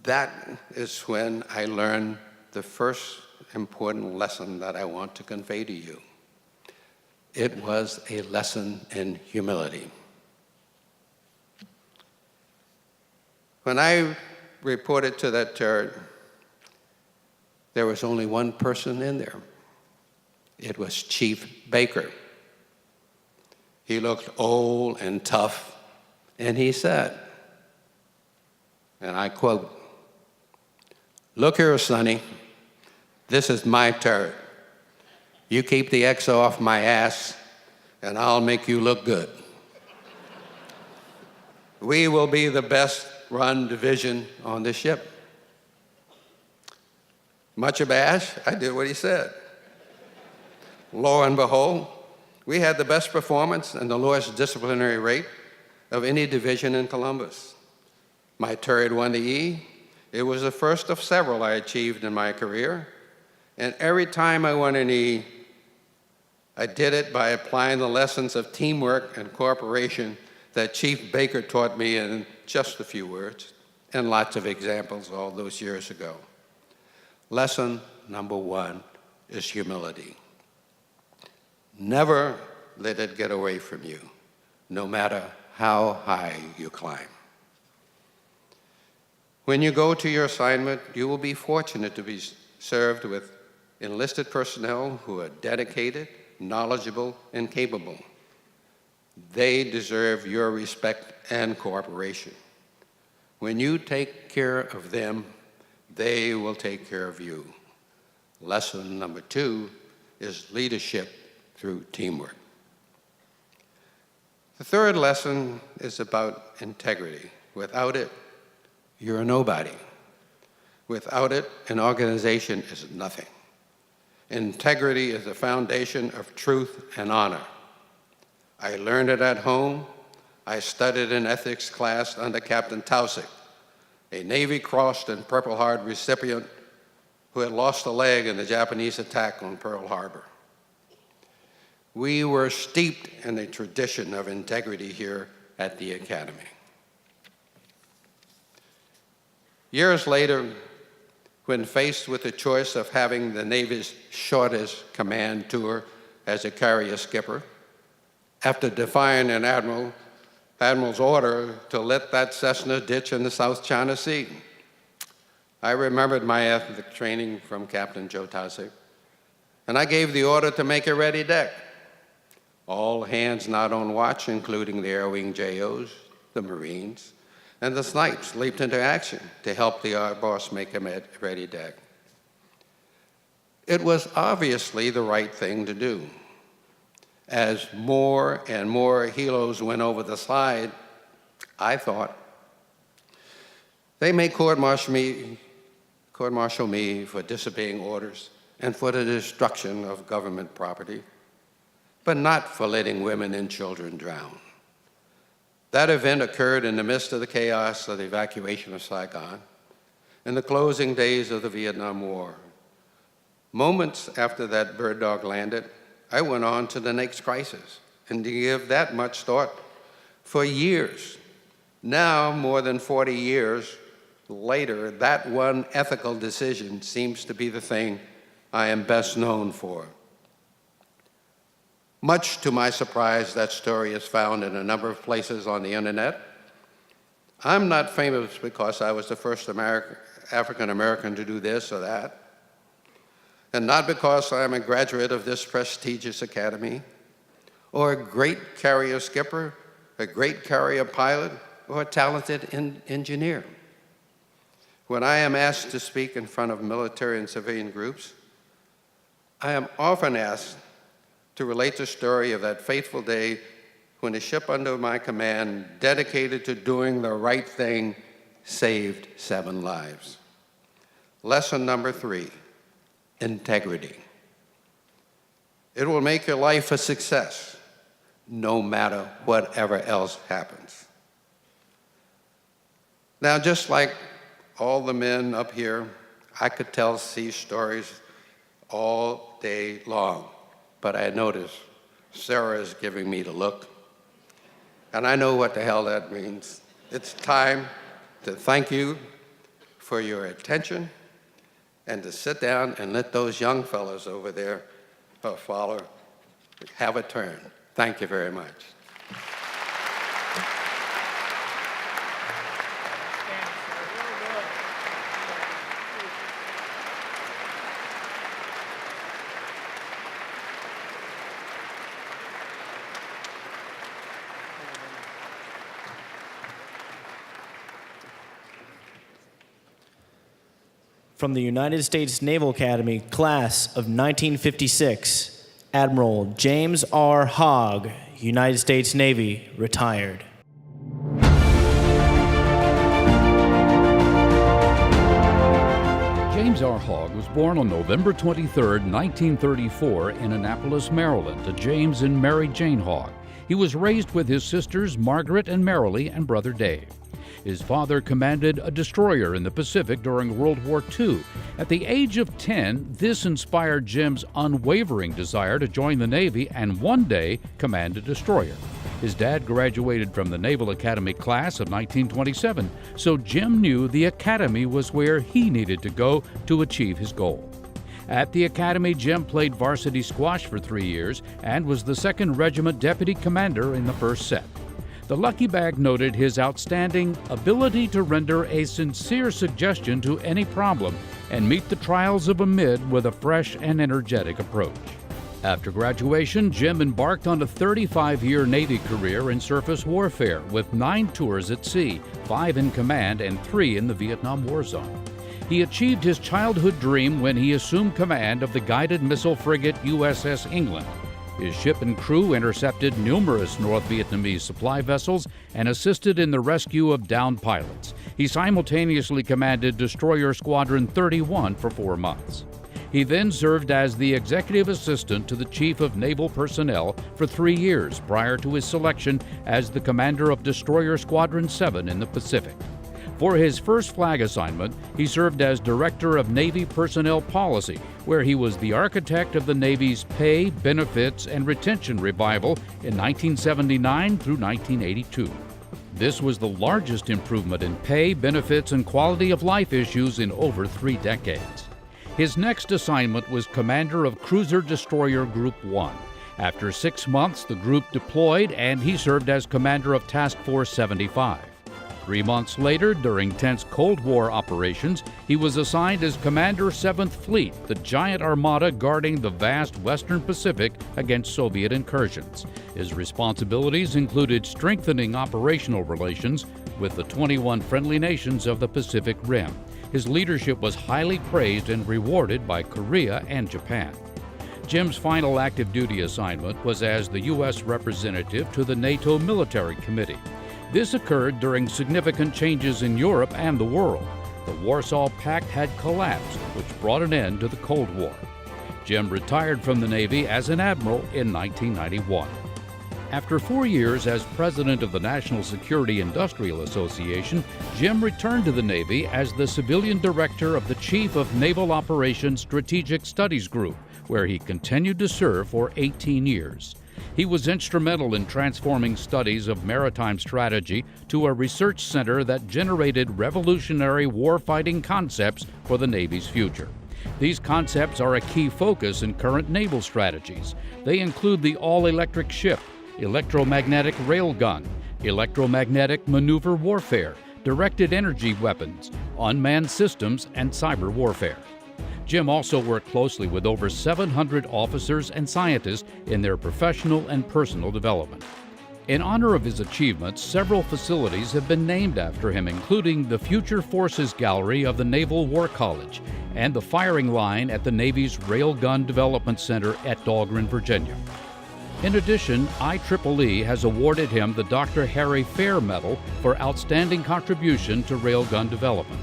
That is when I learned the first important lesson that I want to convey to you. It was a lesson in humility. When I reported to that turret, there was only one person in there. It was Chief Baker. He looked old and tough, and he said, and I quote, "Look here, Sonny, this is my turret. You keep the X off my ass, and I'll make you look good. We will be the best run division on the ship." Much abashed, I did what he said. Lo and behold, we had the best performance and the lowest disciplinary rate of any division in Columbus. My turret won the E. It was the first of several I achieved in my career. And every time I won an E, I did it by applying the lessons of teamwork and cooperation that Chief Baker taught me in just a few words and lots of examples all those years ago. Lesson number 1 is humility. Never let it get away from you, no matter how high you climb. When you go to your assignment, you will be fortunate to be served with enlisted personnel who are dedicated, knowledgeable, and capable. They deserve your respect and cooperation. When you take care of them, they will take care of you. Lesson number 2 is leadership through teamwork. The third lesson is about integrity. Without it, you're a nobody. Without it, an organization is nothing. Integrity is the foundation of truth and honor. I learned it at home. I studied an ethics class under Captain Tausig, a Navy Cross and Purple Heart recipient who had lost a leg in the Japanese attack on Pearl Harbor. We were steeped in a tradition of integrity here at the Academy. Years later, when faced with the choice of having the Navy's shortest command tour as a carrier skipper, after defying an admiral's order to let that Cessna ditch in the South China Sea, I remembered my ethics training from Captain Joe Tausig, and I gave the order to make a ready deck. All hands not on watch, including the Air Wing JOs, the Marines, and the snipes leaped into action to help the boss make a ready deck. It was obviously the right thing to do. As more and more helos went over the side, I thought, they may court-martial me for disobeying orders and for the destruction of government property, but not for letting women and children drown. That event occurred in the midst of the chaos of the evacuation of Saigon in the closing days of the Vietnam War. Moments after that bird dog landed, I went on to the next crisis and to give that much thought for years. Now, more than 40 years later, that one ethical decision seems to be the thing I am best known for. Much to my surprise, that story is found in a number of places on the internet. I'm not famous because I was the first African American to do this or that, and not because I'm a graduate of this prestigious academy, or a great carrier skipper, a great carrier pilot, or a talented engineer. When I am asked to speak in front of military and civilian groups, I am often asked to relate the story of that fateful day when a ship under my command, dedicated to doing the right thing, saved 7 lives. Lesson number 3, integrity. It will make your life a success, no matter whatever else happens. Now, just like all the men up here, I could tell sea stories all day long, but I notice Sarah is giving me the look, and I know what the hell that means. It's time to thank you for your attention and to sit down and let those young fellows over there have a turn. Thank you very much. From the United States Naval Academy, Class of 1956, Admiral James R. Hogg, United States Navy, retired. James R. Hogg was born on November 23, 1934, in Annapolis, Maryland, to James and Mary Jane Hogg. He was raised with his sisters Margaret and Marilee and brother Dave. His father commanded a destroyer in the Pacific during World War II. At the age of 10, this inspired Jim's unwavering desire to join the Navy and one day command a destroyer. His dad graduated from the Naval Academy class of 1927, so Jim knew the Academy was where he needed to go to achieve his goal. At the Academy, Jim played varsity squash for 3 years and was the 2nd Regiment Deputy Commander in the first set. The Lucky Bag noted his outstanding ability to render a sincere suggestion to any problem and meet the trials of a mid with a fresh and energetic approach. After graduation, Jim embarked on a 35-year Navy career in surface warfare with 9 tours at sea, 5 in command and 3 in the Vietnam War zone. He achieved his childhood dream when he assumed command of the guided missile frigate USS England. His ship and crew intercepted numerous North Vietnamese supply vessels and assisted in the rescue of downed pilots. He simultaneously commanded Destroyer Squadron 31 for 4 months. He then served as the executive assistant to the Chief of Naval Personnel for 3 years prior to his selection as the commander of Destroyer Squadron 7 in the Pacific. For his first flag assignment, he served as Director of Navy Personnel Policy, where he was the architect of the Navy's pay, benefits, and retention revival in 1979 through 1982. This was the largest improvement in pay, benefits, and quality of life issues in over 3 decades. His next assignment was Commander of Cruiser Destroyer Group 1. After 6 months, the group deployed and he served as Commander of Task Force 75. 3 months later, during tense Cold War operations, he was assigned as Commander 7th Fleet, the giant armada guarding the vast Western Pacific against Soviet incursions. His responsibilities included strengthening operational relations with the 21 friendly nations of the Pacific Rim. His leadership was highly praised and rewarded by Korea and Japan. Jim's final active duty assignment was as the U.S. representative to the NATO Military Committee. This occurred during significant changes in Europe and the world. The Warsaw Pact had collapsed, which brought an end to the Cold War. Jim retired from the Navy as an admiral in 1991. After 4 years as president of the National Security Industrial Association, Jim returned to the Navy as the civilian director of the Chief of Naval Operations Strategic Studies Group, where he continued to serve for 18 years. He was instrumental in transforming studies of maritime strategy to a research center that generated revolutionary warfighting concepts for the Navy's future. These concepts are a key focus in current naval strategies. They include the all-electric ship, electromagnetic railgun, electromagnetic maneuver warfare, directed energy weapons, unmanned systems, and cyber warfare. Jim also worked closely with over 700 officers and scientists in their professional and personal development. In honor of his achievements, several facilities have been named after him, including the Future Forces Gallery of the Naval War College and the firing line at the Navy's Railgun Development Center at Dahlgren, Virginia. In addition, IEEE has awarded him the Dr. Harry Fair Medal for outstanding contribution to railgun development.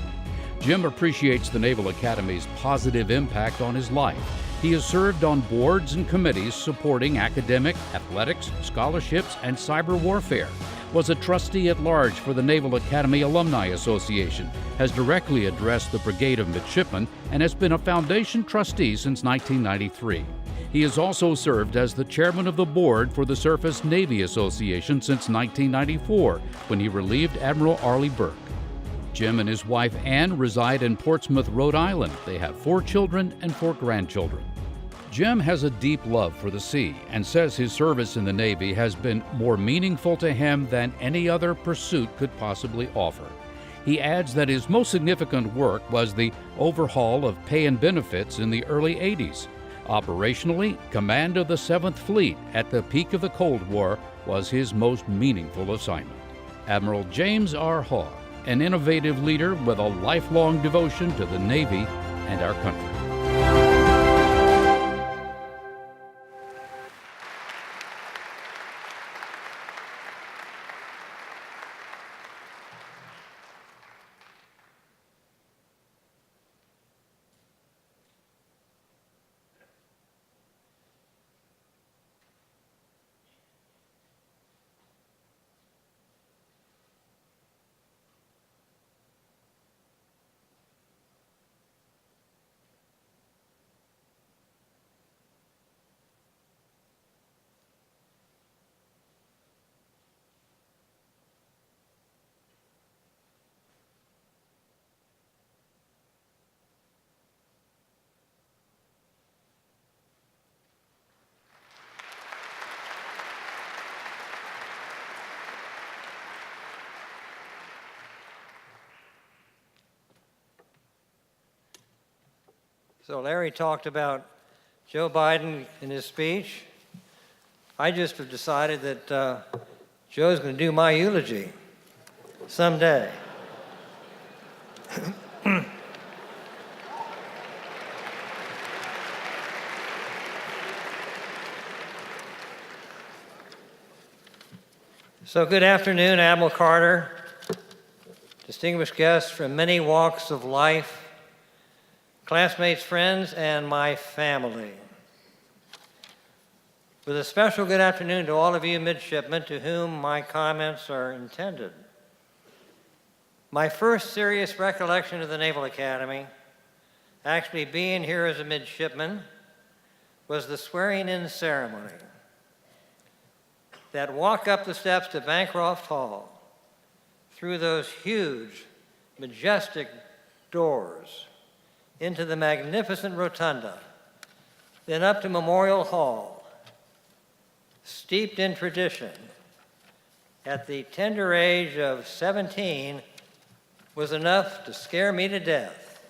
Jim appreciates the Naval Academy's positive impact on his life He has served on boards and committees supporting academic, athletics, scholarships, and cyber warfare, was a trustee at large for the Naval Academy Alumni Association, has directly addressed the Brigade of Midshipmen, and has been a foundation trustee since 1993. He has also served as the chairman of the board for the Surface Navy Association since 1994, when he relieved Admiral Arleigh Burke. Jim and his wife Ann reside in Portsmouth, Rhode Island. They have 4 children and 4 grandchildren. Jim has a deep love for the sea and says his service in the Navy has been more meaningful to him than any other pursuit could possibly offer. He adds that his most significant work was the overhaul of pay and benefits in the early 80s. Operationally, command of the 7th Fleet at the peak of the Cold War was his most meaningful assignment. Admiral James R. Hogg, an innovative leader with a lifelong devotion to the Navy and our country. So Larry talked about Joe Biden in his speech. I just have decided that Joe's going to do my eulogy someday. So good afternoon, Admiral Carter, distinguished guests from many walks of life, classmates, friends, and my family. With a special good afternoon to all of you midshipmen to whom my comments are intended. My first serious recollection of the Naval Academy, actually being here as a midshipman, was the swearing-in ceremony. That walk up the steps to Bancroft Hall, through those huge, majestic doors, into the magnificent rotunda, then up to Memorial Hall, steeped in tradition, at the tender age of 17, was enough to scare me to death.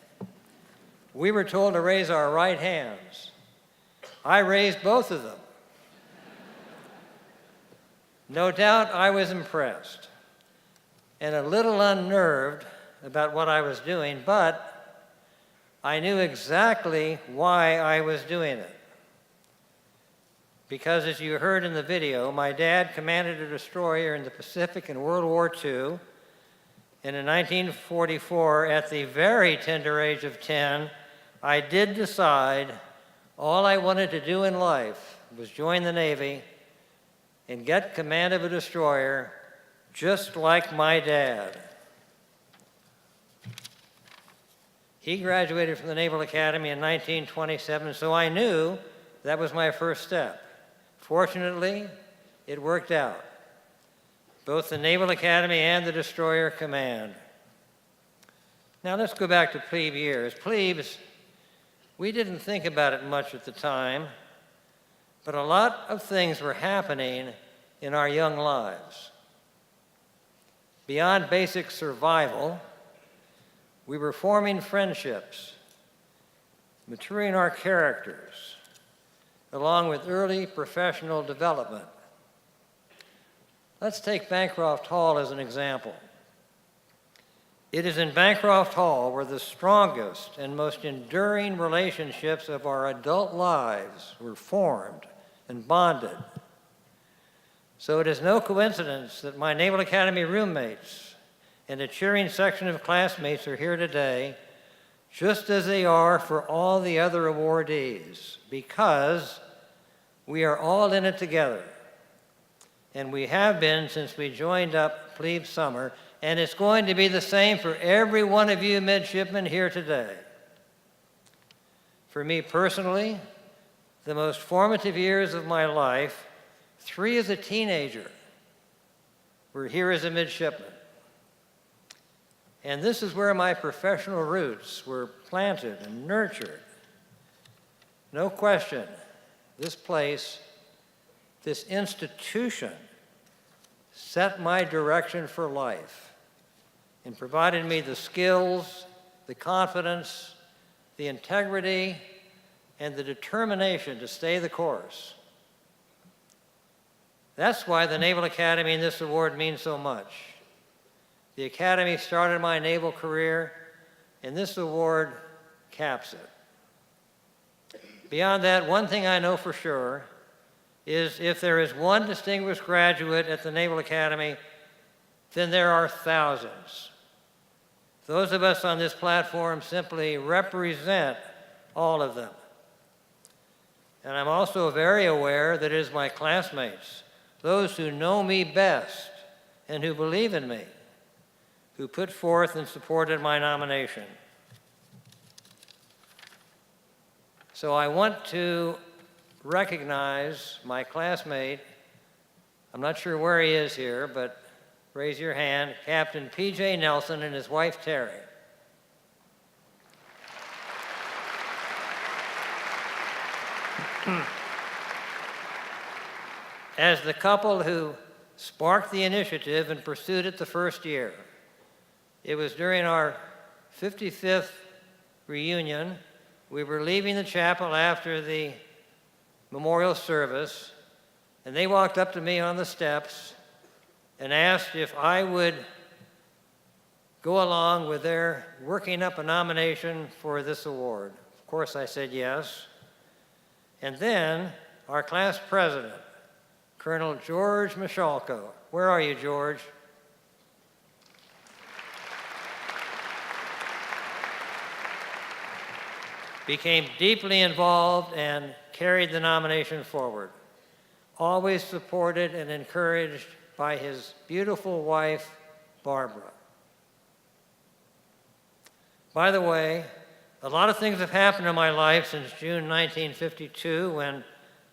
We were told to raise our right hands. I raised both of them. No doubt I was impressed and a little unnerved about what I was doing, but I knew exactly why I was doing it. Because as you heard in the video, my dad commanded a destroyer in the Pacific in World War II, and in 1944, at the very tender age of 10, I did decide all I wanted to do in life was join the Navy and get command of a destroyer just like my dad. He graduated from the Naval Academy in 1927, so I knew that was my first step. Fortunately, it worked out. Both the Naval Academy and the Destroyer Command. Now let's go back to plebe years. Plebes, we didn't think about it much at the time, but a lot of things were happening in our young lives. Beyond basic survival, we were forming friendships, maturing our characters, along with early professional development. Let's take Bancroft Hall as an example. It is in Bancroft Hall where the strongest and most enduring relationships of our adult lives were formed and bonded. So it is no coincidence that my Naval Academy roommates and a cheering section of classmates are here today, just as they are for all the other awardees, because we are all in it together. And we have been since we joined up plebe summer, and it's going to be the same for every one of you midshipmen here today. For me personally, the most formative years of my life, 3 as a teenager, were here as a midshipman. And this is where my professional roots were planted and nurtured. No question, this place, this institution, set my direction for life and provided me the skills, the confidence, the integrity, and the determination to stay the course. That's why the Naval Academy and this award means so much. The Academy started my naval career, and this award caps it. Beyond that, one thing I know for sure is if there is one distinguished graduate at the Naval Academy, then there are thousands. Those of us on this platform simply represent all of them. And I'm also very aware that it is my classmates, those who know me best and who believe in me, who put forth and supported my nomination. So I want to recognize my classmate, I'm not sure where he is here, but raise your hand, Captain P.J. Nelson and his wife Terry. As the couple who sparked the initiative and pursued it the first year, it was during our 55th reunion. We were leaving the chapel after the memorial service, and they walked up to me on the steps and asked if I would go along with their working up a nomination for this award. Of course, I said yes. And then our class president, Colonel George Michalko. Where are you, George? Became deeply involved and carried the nomination forward, always supported and encouraged by his beautiful wife, Barbara. By the way, a lot of things have happened in my life since June 1952, when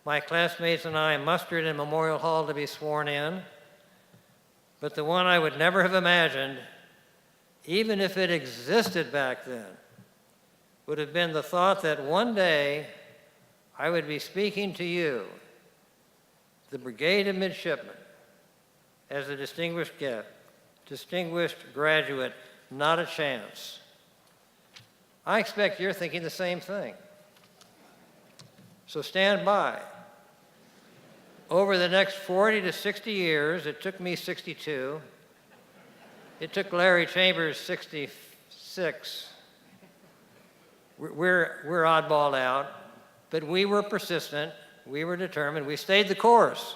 my classmates and I mustered in Memorial Hall to be sworn in. But the one I would never have imagined, even if it existed back then, would have been the thought that one day I would be speaking to you, the Brigade of Midshipmen, as a distinguished guest, distinguished graduate, not a chance. I expect you're thinking the same thing. So stand by. Over the next 40 to 60 years, it took me 62. It took Larry Chambers 66. We're oddballed out, but we were persistent, we were determined, we stayed the course.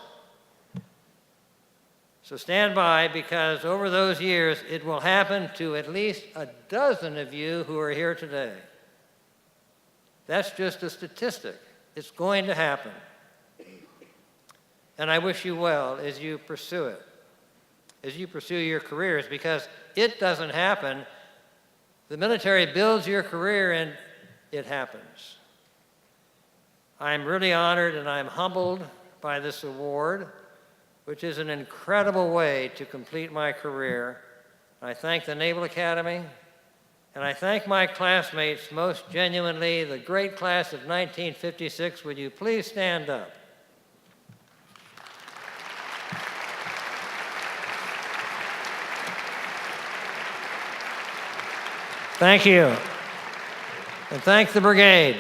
So stand by, because over those years, it will happen to at least a dozen of you who are here today. That's just a statistic. It's going to happen. And I wish you well as you pursue it, as you pursue your careers, because it doesn't happen. The military builds your career and it happens. I'm really honored and I'm humbled by this award, which is an incredible way to complete my career. I thank the Naval Academy, and I thank my classmates most genuinely, the great class of 1956. Would you please stand up? Thank you. And thank the brigade.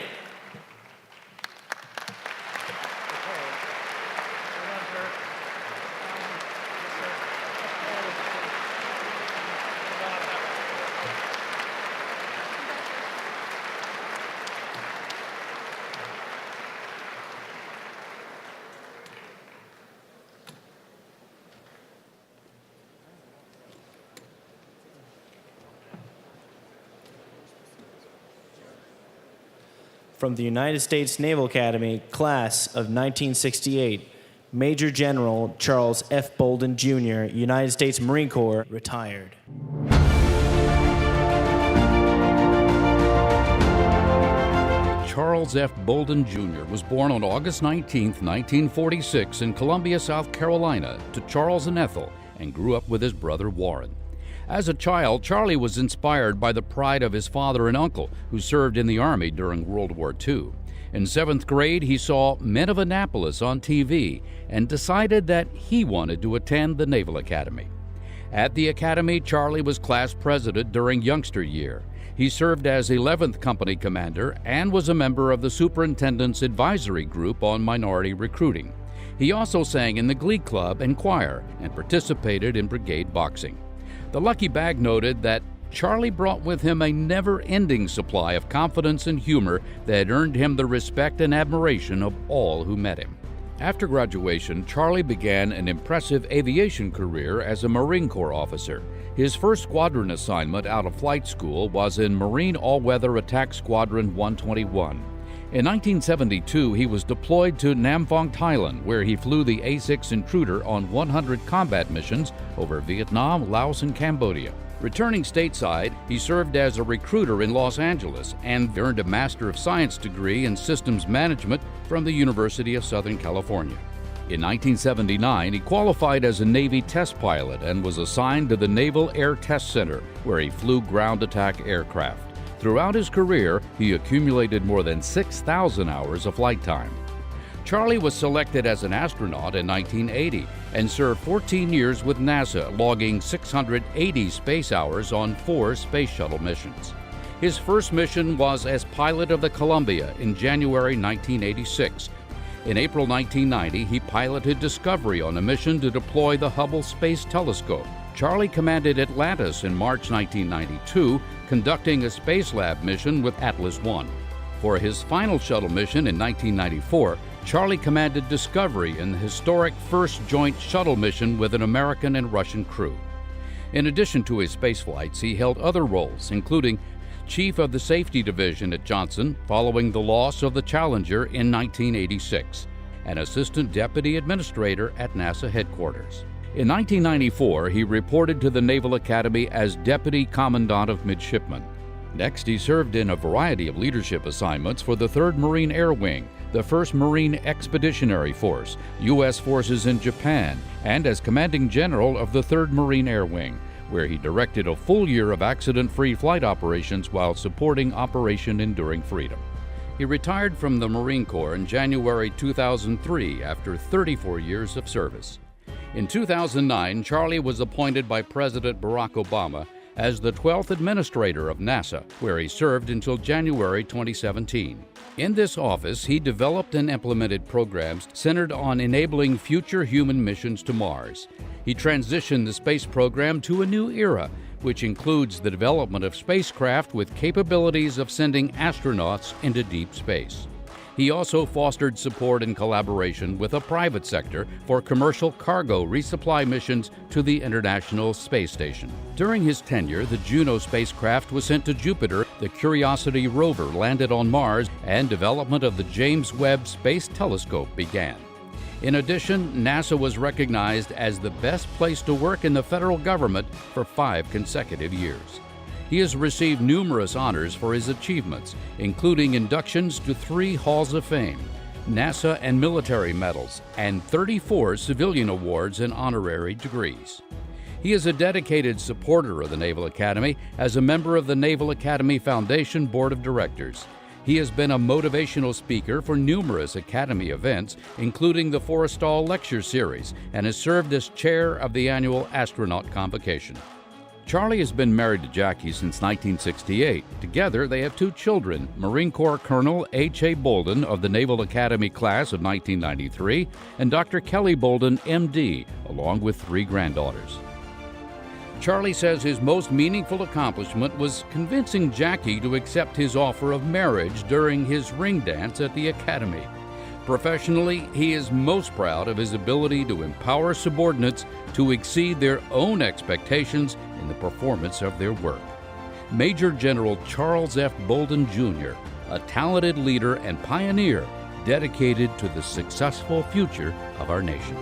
From the United States Naval Academy, Class of 1968, Major General Charles F. Bolden, Jr., United States Marine Corps, retired. Charles F. Bolden, Jr. was born on August 19, 1946 in Columbia, South Carolina, to Charles and Ethel, and grew up with his brother Warren. As a child, Charlie was inspired by the pride of his father and uncle, who served in the Army during World War II. In 7th grade, he saw Men of Annapolis on TV and decided that he wanted to attend the Naval Academy. At the Academy, Charlie was class president during youngster year. He served as 11th Company Commander and was a member of the Superintendent's Advisory Group on Minority Recruiting. He also sang in the Glee Club and choir and participated in brigade boxing. The Lucky Bag noted that Charlie brought with him a never-ending supply of confidence and humor that earned him the respect and admiration of all who met him. After graduation, Charlie began an impressive aviation career as a Marine Corps officer. His first squadron assignment out of flight school was in Marine All-Weather Attack Squadron 121. In 1972, he was deployed to Nam Phuong, Thailand, where he flew the A-6 Intruder on 100 combat missions over Vietnam, Laos, and Cambodia. Returning stateside, he served as a recruiter in Los Angeles and earned a Master of Science degree in Systems Management from the University of Southern California. In 1979, he qualified as a Navy test pilot and was assigned to the Naval Air Test Center, where he flew ground attack aircraft. Throughout his career, he accumulated more than 6,000 hours of flight time. Charlie was selected as an astronaut in 1980 and served 14 years with NASA, logging 680 space hours on 4 space shuttle missions. His first mission was as pilot of the Columbia in January 1986. In April 1990, he piloted Discovery on a mission to deploy the Hubble Space Telescope. Charlie commanded Atlantis in March 1992, conducting a Space Lab mission with Atlas I. For his final shuttle mission in 1994, Charlie commanded Discovery in the historic first joint shuttle mission with an American and Russian crew. In addition to his space flights, he held other roles, including Chief of the Safety Division at Johnson following the loss of the Challenger in 1986, and Assistant Deputy Administrator at NASA headquarters. In 1994, he reported to the Naval Academy as Deputy Commandant of Midshipmen. Next, he served in a variety of leadership assignments for the 3rd Marine Air Wing, the 1st Marine Expeditionary Force, U.S. forces in Japan, and as Commanding General of the 3rd Marine Air Wing, where he directed a full year of accident-free flight operations while supporting Operation Enduring Freedom. He retired from the Marine Corps in January 2003 after 34 years of service. In 2009, Charlie was appointed by President Barack Obama as the 12th Administrator of NASA, where he served until January 2017. In this office, he developed and implemented programs centered on enabling future human missions to Mars. He transitioned the space program to a new era, which includes the development of spacecraft with capabilities of sending astronauts into deep space. He also fostered support and collaboration with the private sector for commercial cargo resupply missions to the International Space Station. During his tenure, the Juno spacecraft was sent to Jupiter, the Curiosity rover landed on Mars, and development of the James Webb Space Telescope began. In addition, NASA was recognized as the best place to work in the federal government for 5 consecutive years. He has received numerous honors for his achievements, including inductions to 3 Halls of Fame, NASA and military medals, and 34 civilian awards and honorary degrees. He is a dedicated supporter of the Naval Academy as a member of the Naval Academy Foundation Board of Directors. He has been a motivational speaker for numerous Academy events, including the Forrestal Lecture Series, and has served as chair of the annual Astronaut Convocation. Charlie has been married to Jackie since 1968. Together, they have 2 children, Marine Corps Colonel H.A. Bolden of the Naval Academy class of 1993, and Dr. Kelly Bolden, M.D., along with 3 granddaughters. Charlie says his most meaningful accomplishment was convincing Jackie to accept his offer of marriage during his ring dance at the Academy. Professionally, he is most proud of his ability to empower subordinates to exceed their own expectations in the performance of their work. Major General Charles F. Bolden, Jr., a talented leader and pioneer dedicated to the successful future of our nation.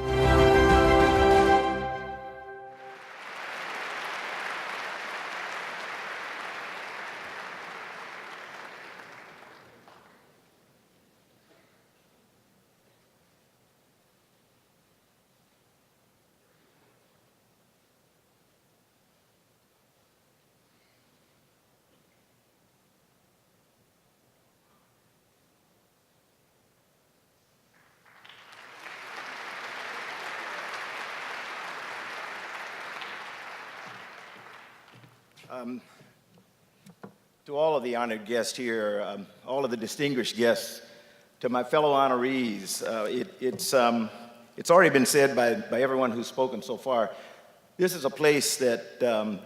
To all of the honored guests here, all of the distinguished guests, to my fellow honorees, it's already been said by everyone who's spoken so far. This is a place that,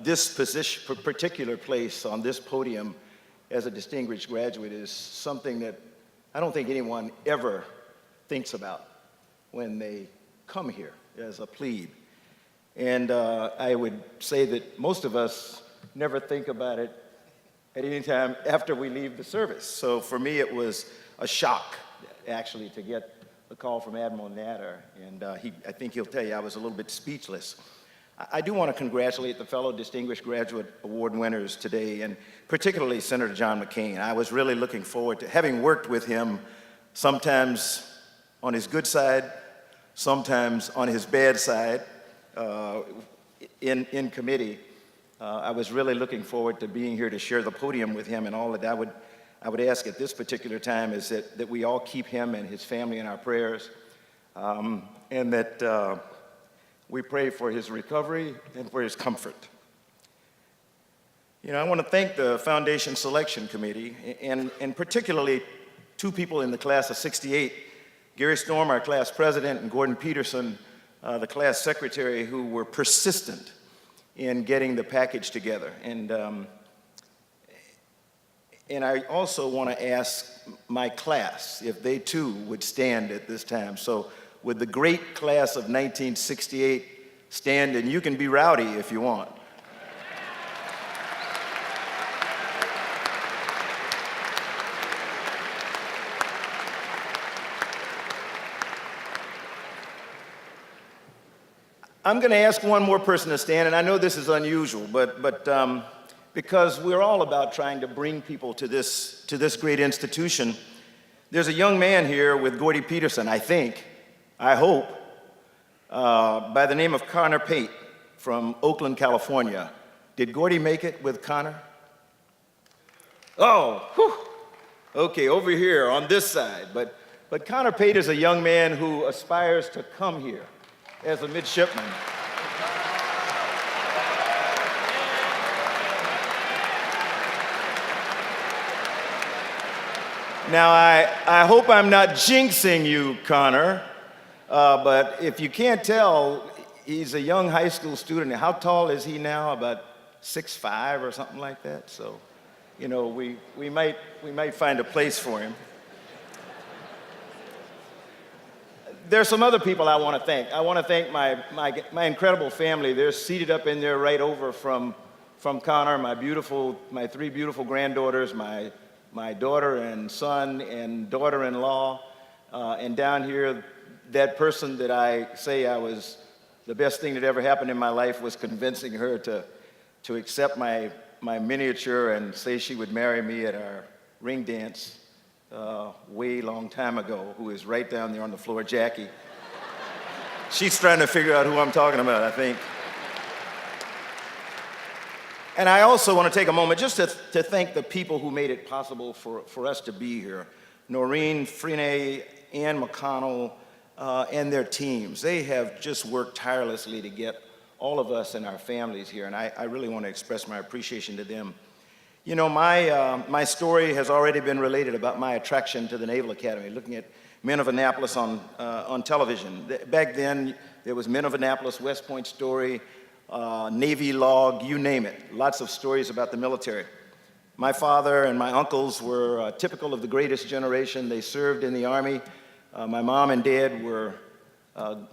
this particular place on this podium as a distinguished graduate is something that I don't think anyone ever thinks about when they come here as a plebe. And I would say that most of us never think about it at any time after we leave the service. So for me, it was a shock, actually, to get a call from Admiral Natter, and I think he'll tell you I was a little bit speechless. I do want to congratulate the fellow Distinguished Graduate Award winners today, and particularly Senator John McCain. I was really looking forward to having worked with him, sometimes on his good side, sometimes on his bad side, in committee. I was really looking forward to being here to share the podium with him, and all that I would ask at this particular time is that we all keep him and his family in our prayers, and that we pray for his recovery and for his comfort. You know, I want to thank the Foundation Selection Committee, and particularly two people in the class of '68, Gary Storm, our class president, and Gordon Peterson, the class secretary, who were persistent in getting the package together. And I also want to ask my class if they too would stand at this time. So would the great class of 1968 stand, and you can be rowdy if you want. I'm going to ask one more person to stand, and I know this is unusual, but because we're all about trying to bring people to this great institution, there's a young man here with Gordy Peterson, I hope, by the name of Connor Pate from Oakland, California. Did Gordy make it with Connor? Oh, whew. Okay, over here on this side. But Connor Pate is a young man who aspires to come here as a midshipman. Now, I hope I'm not jinxing you, Connor, but if you can't tell, he's a young high school student. How tall is he now? About 6'5" or something like that. So, you know, we might find a place for him. There's some other people I want to thank. I want to thank my incredible family. They're seated up in there right over from Connor, my three beautiful granddaughters, my daughter and son and daughter-in-law, and down here, that person that I say the best thing that ever happened in my life was convincing her to accept my miniature and say she would marry me at our ring dance way long time ago, who is right down there on the floor, Jackie. She's trying to figure out who I'm talking about, I think. And I also want to take a moment just to thank the people who made it possible for us to be here. Noreen, Freeney, Ann McConnell, and their teams. They have just worked tirelessly to get all of us and our families here, and I really want to express my appreciation to them. You know, my story has already been related about my attraction to the Naval Academy, looking at Men of Annapolis on television. Back then, there was Men of Annapolis, West Point Story, Navy Log, you name it. Lots of stories about the military. My father and my uncles were typical of the greatest generation. They served in the Army. My mom and dad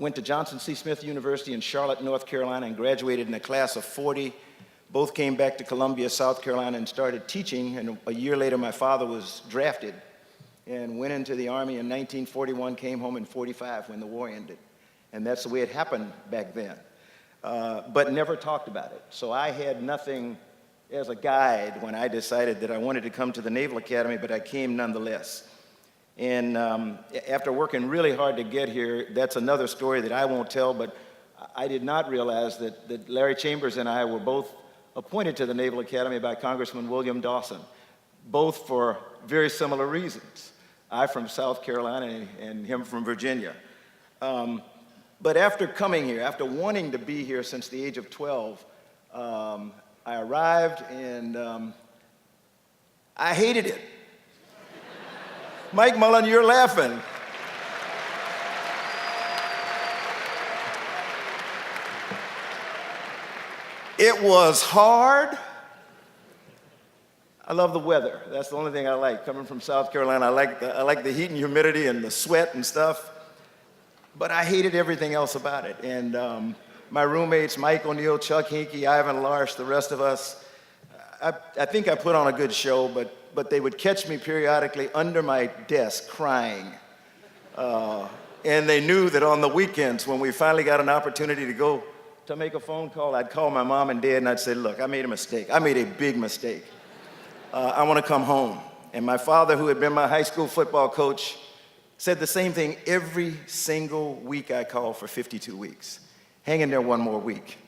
went to Johnson C. Smith University in Charlotte, North Carolina, and graduated in a class of 40. both came back to Columbia, South Carolina, and started teaching. And a year later, my father was drafted and went into the Army in 1941, came home in 45 when the war ended. And that's the way it happened back then. But never talked about it. So I had nothing as a guide when I decided that I wanted to come to the Naval Academy, but I came nonetheless. And after working really hard to get here, that's another story that I won't tell, but I did not realize that Larry Chambers and I were both appointed to the Naval Academy by Congressman William Dawson, both for very similar reasons. I from South Carolina and him from Virginia. But after coming here, after wanting to be here since the age of 12, I arrived and I hated it. Mike Mullen, you're laughing. It was hard. I love the weather. That's the only thing I like. Coming from South Carolina, I like the heat and humidity and the sweat and stuff. But I hated everything else about it. And my roommates, Mike O'Neill, Chuck Hinkey, Ivan Larsh, the rest of us, I think I put on a good show, but they would catch me periodically under my desk crying. And they knew that on the weekends, when we finally got an opportunity to go to make a phone call, I'd call my mom and dad and I'd say, look, I made a mistake. I made a big mistake. I want to come home. And my father, who had been my high school football coach, said the same thing every single week I called for 52 weeks. Hang in there one more week.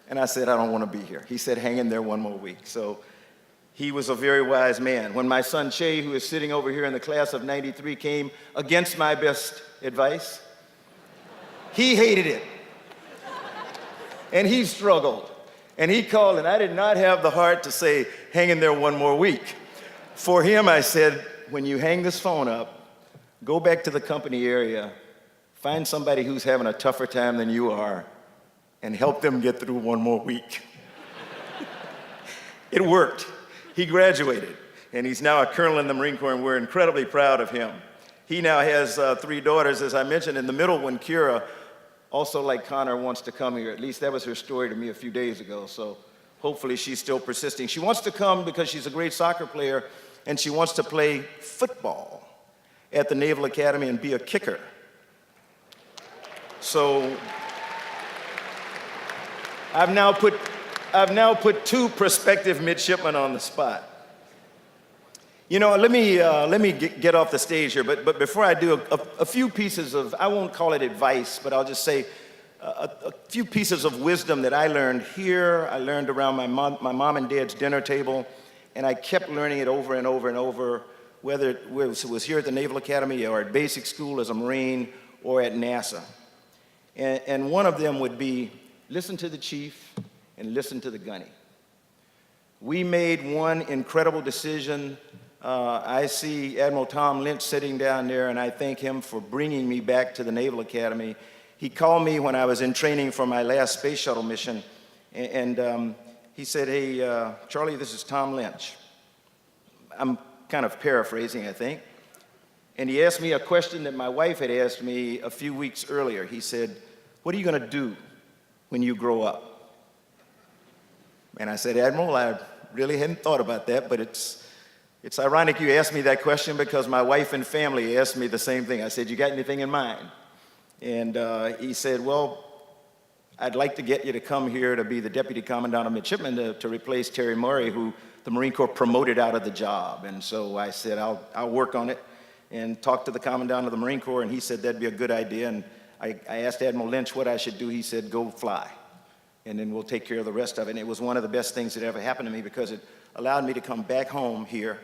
And I said, I don't want to be here. He said, hang in there one more week. So he was a very wise man. When my son Che, who is sitting over here in the class of 93, came against my best advice, he hated it. And he struggled. And he called, and I did not have the heart to say, hang in there one more week. For him, I said, when you hang this phone up, go back to the company area, find somebody who's having a tougher time than you are, and help them get through one more week. It worked. He graduated, and he's now a colonel in the Marine Corps, and we're incredibly proud of him. He now has 3 daughters, as I mentioned, and the middle one, Kira, also like Connor, wants to come here. At least that was her story to me a few days ago, so hopefully she's still persisting. She wants to come because she's a great soccer player, and she wants to play football at the Naval Academy and be a kicker. So I've now put 2 prospective midshipmen on the spot. You know, let me get off the stage here, but before I do, a few pieces of, I won't call it advice, but I'll just say a few pieces of wisdom that I learned here. I learned around my mom and dad's dinner table, and I kept learning it over and over and over, whether it was here at the Naval Academy or at basic school as a Marine or at NASA. And one of them would be, listen to the chief and listen to the gunny. We made one incredible decision. I see Admiral Tom Lynch sitting down there, and I thank him for bringing me back to the Naval Academy. He called me when I was in training for my last space shuttle mission, and he said, hey, Charlie, this is Tom Lynch. I'm kind of paraphrasing, I think. And he asked me a question that my wife had asked me a few weeks earlier. He said, what are you going to do when you grow up? And I said, Admiral, I really hadn't thought about that, but it's ironic you asked me that question because my wife and family asked me the same thing. I said, you got anything in mind? And he said, well, I'd like to get you to come here to be the Deputy Commandant of Midshipmen to replace Terry Murray, who the Marine Corps promoted out of the job. And so I said, I'll work on it and talk to the Commandant of the Marine Corps, and he said that'd be a good idea. And I asked Admiral Lynch what I should do. He said, go fly, and then we'll take care of the rest of it. And it was one of the best things that ever happened to me because it allowed me to come back home here,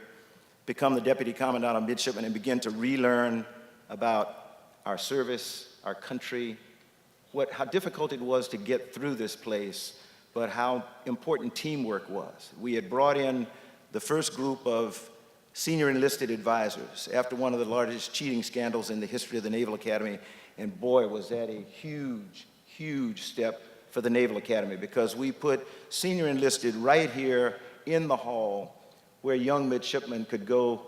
become the Deputy Commandant of Midshipmen, and begin to relearn about our service, our country, how difficult it was to get through this place, but how important teamwork was. We had brought in the first group of senior enlisted advisors after one of the largest cheating scandals in the history of the Naval Academy, and boy, was that a huge, huge step for the Naval Academy because we put senior enlisted right here in the hall where young midshipmen could go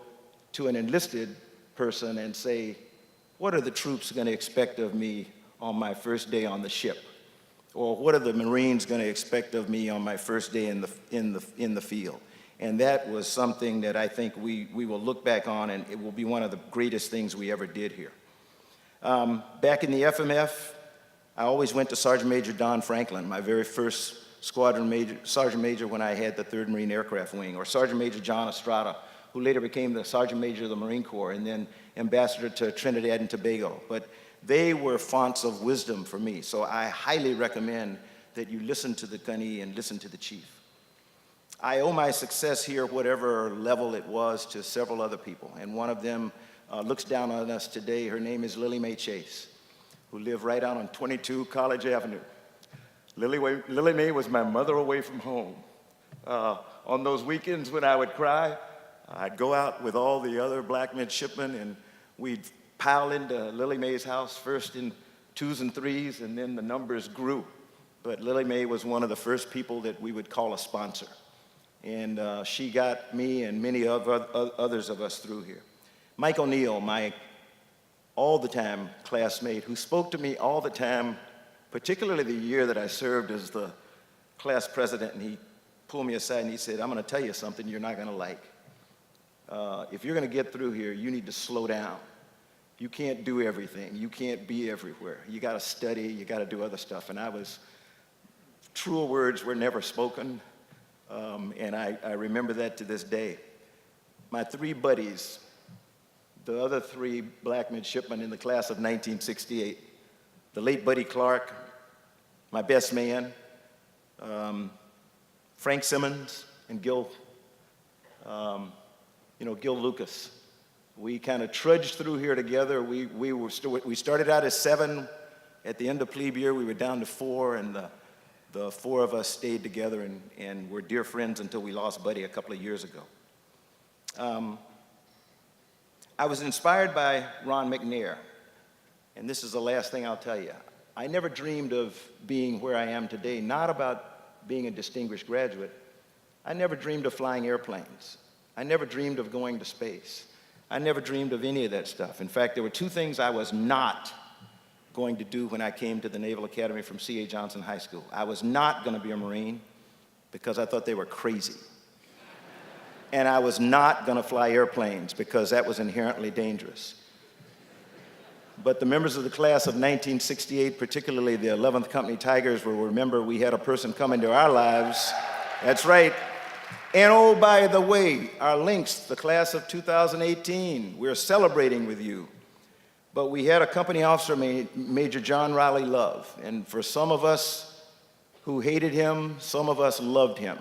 to an enlisted person and say, what are the troops going to expect of me on my first day on the ship? Or what are the Marines going to expect of me on my first day in the field? And that was something that I think we will look back on, and it will be one of the greatest things we ever did here. Back in the FMF, I always went to Sergeant Major Don Franklin, my very first Sergeant Major when I had the 3rd Marine Aircraft Wing, or Sergeant Major John Estrada, who later became the Sergeant Major of the Marine Corps and then Ambassador to Trinidad and Tobago. But they were fonts of wisdom for me, so I highly recommend that you listen to the gunny and listen to the chief. I owe my success here, whatever level it was, to several other people, and one of them looks down on us today. Her name is Lily Mae Chase, who lived right out on 22 College Avenue. Lily Mae was my mother away from home. On those weekends when I would cry, I'd go out with all the other black midshipmen, and we'd pile into Lily Mae's house, first in 2s and 3s, and then the numbers grew. But Lily Mae was one of the first people that we would call a sponsor. And she got me and many others of us through here. Mike O'Neill, my all-the-time classmate, who spoke to me all the time, particularly the year that I served as the class president, and he pulled me aside and he said, I'm going to tell you something you're not going to like. If you're going to get through here, you need to slow down. You can't do everything. You can't be everywhere. You got to study. You got to do other stuff. And truer words were never spoken, and I remember that to this day. My 3 buddies, the other 3 black midshipmen in the class of 1968, the late Buddy Clark, my best man, Frank Simmons, and Gil Lucas. We kind of trudged through here together. We started out as 7. At the end of plebe year, we were down to 4, and the 4 of us stayed together and were dear friends until we lost Buddy a couple of years ago. I was inspired by Ron McNitt, and this is the last thing I'll tell you. I never dreamed of being where I am today, not about being a distinguished graduate. I never dreamed of flying airplanes. I never dreamed of going to space. I never dreamed of any of that stuff. In fact, there were 2 things I was not going to do when I came to the Naval Academy from C.A. Johnson High School. I was not going to be a Marine because I thought they were crazy. And I was not going to fly airplanes because that was inherently dangerous. But the members of the class of 1968, particularly the 11th Company Tigers, will remember we had a person come into our lives. That's right. And oh, by the way, our links, the class of 2018, we're celebrating with you. But we had a company officer, Major John Riley Love, and for some of us who hated him, some of us loved him.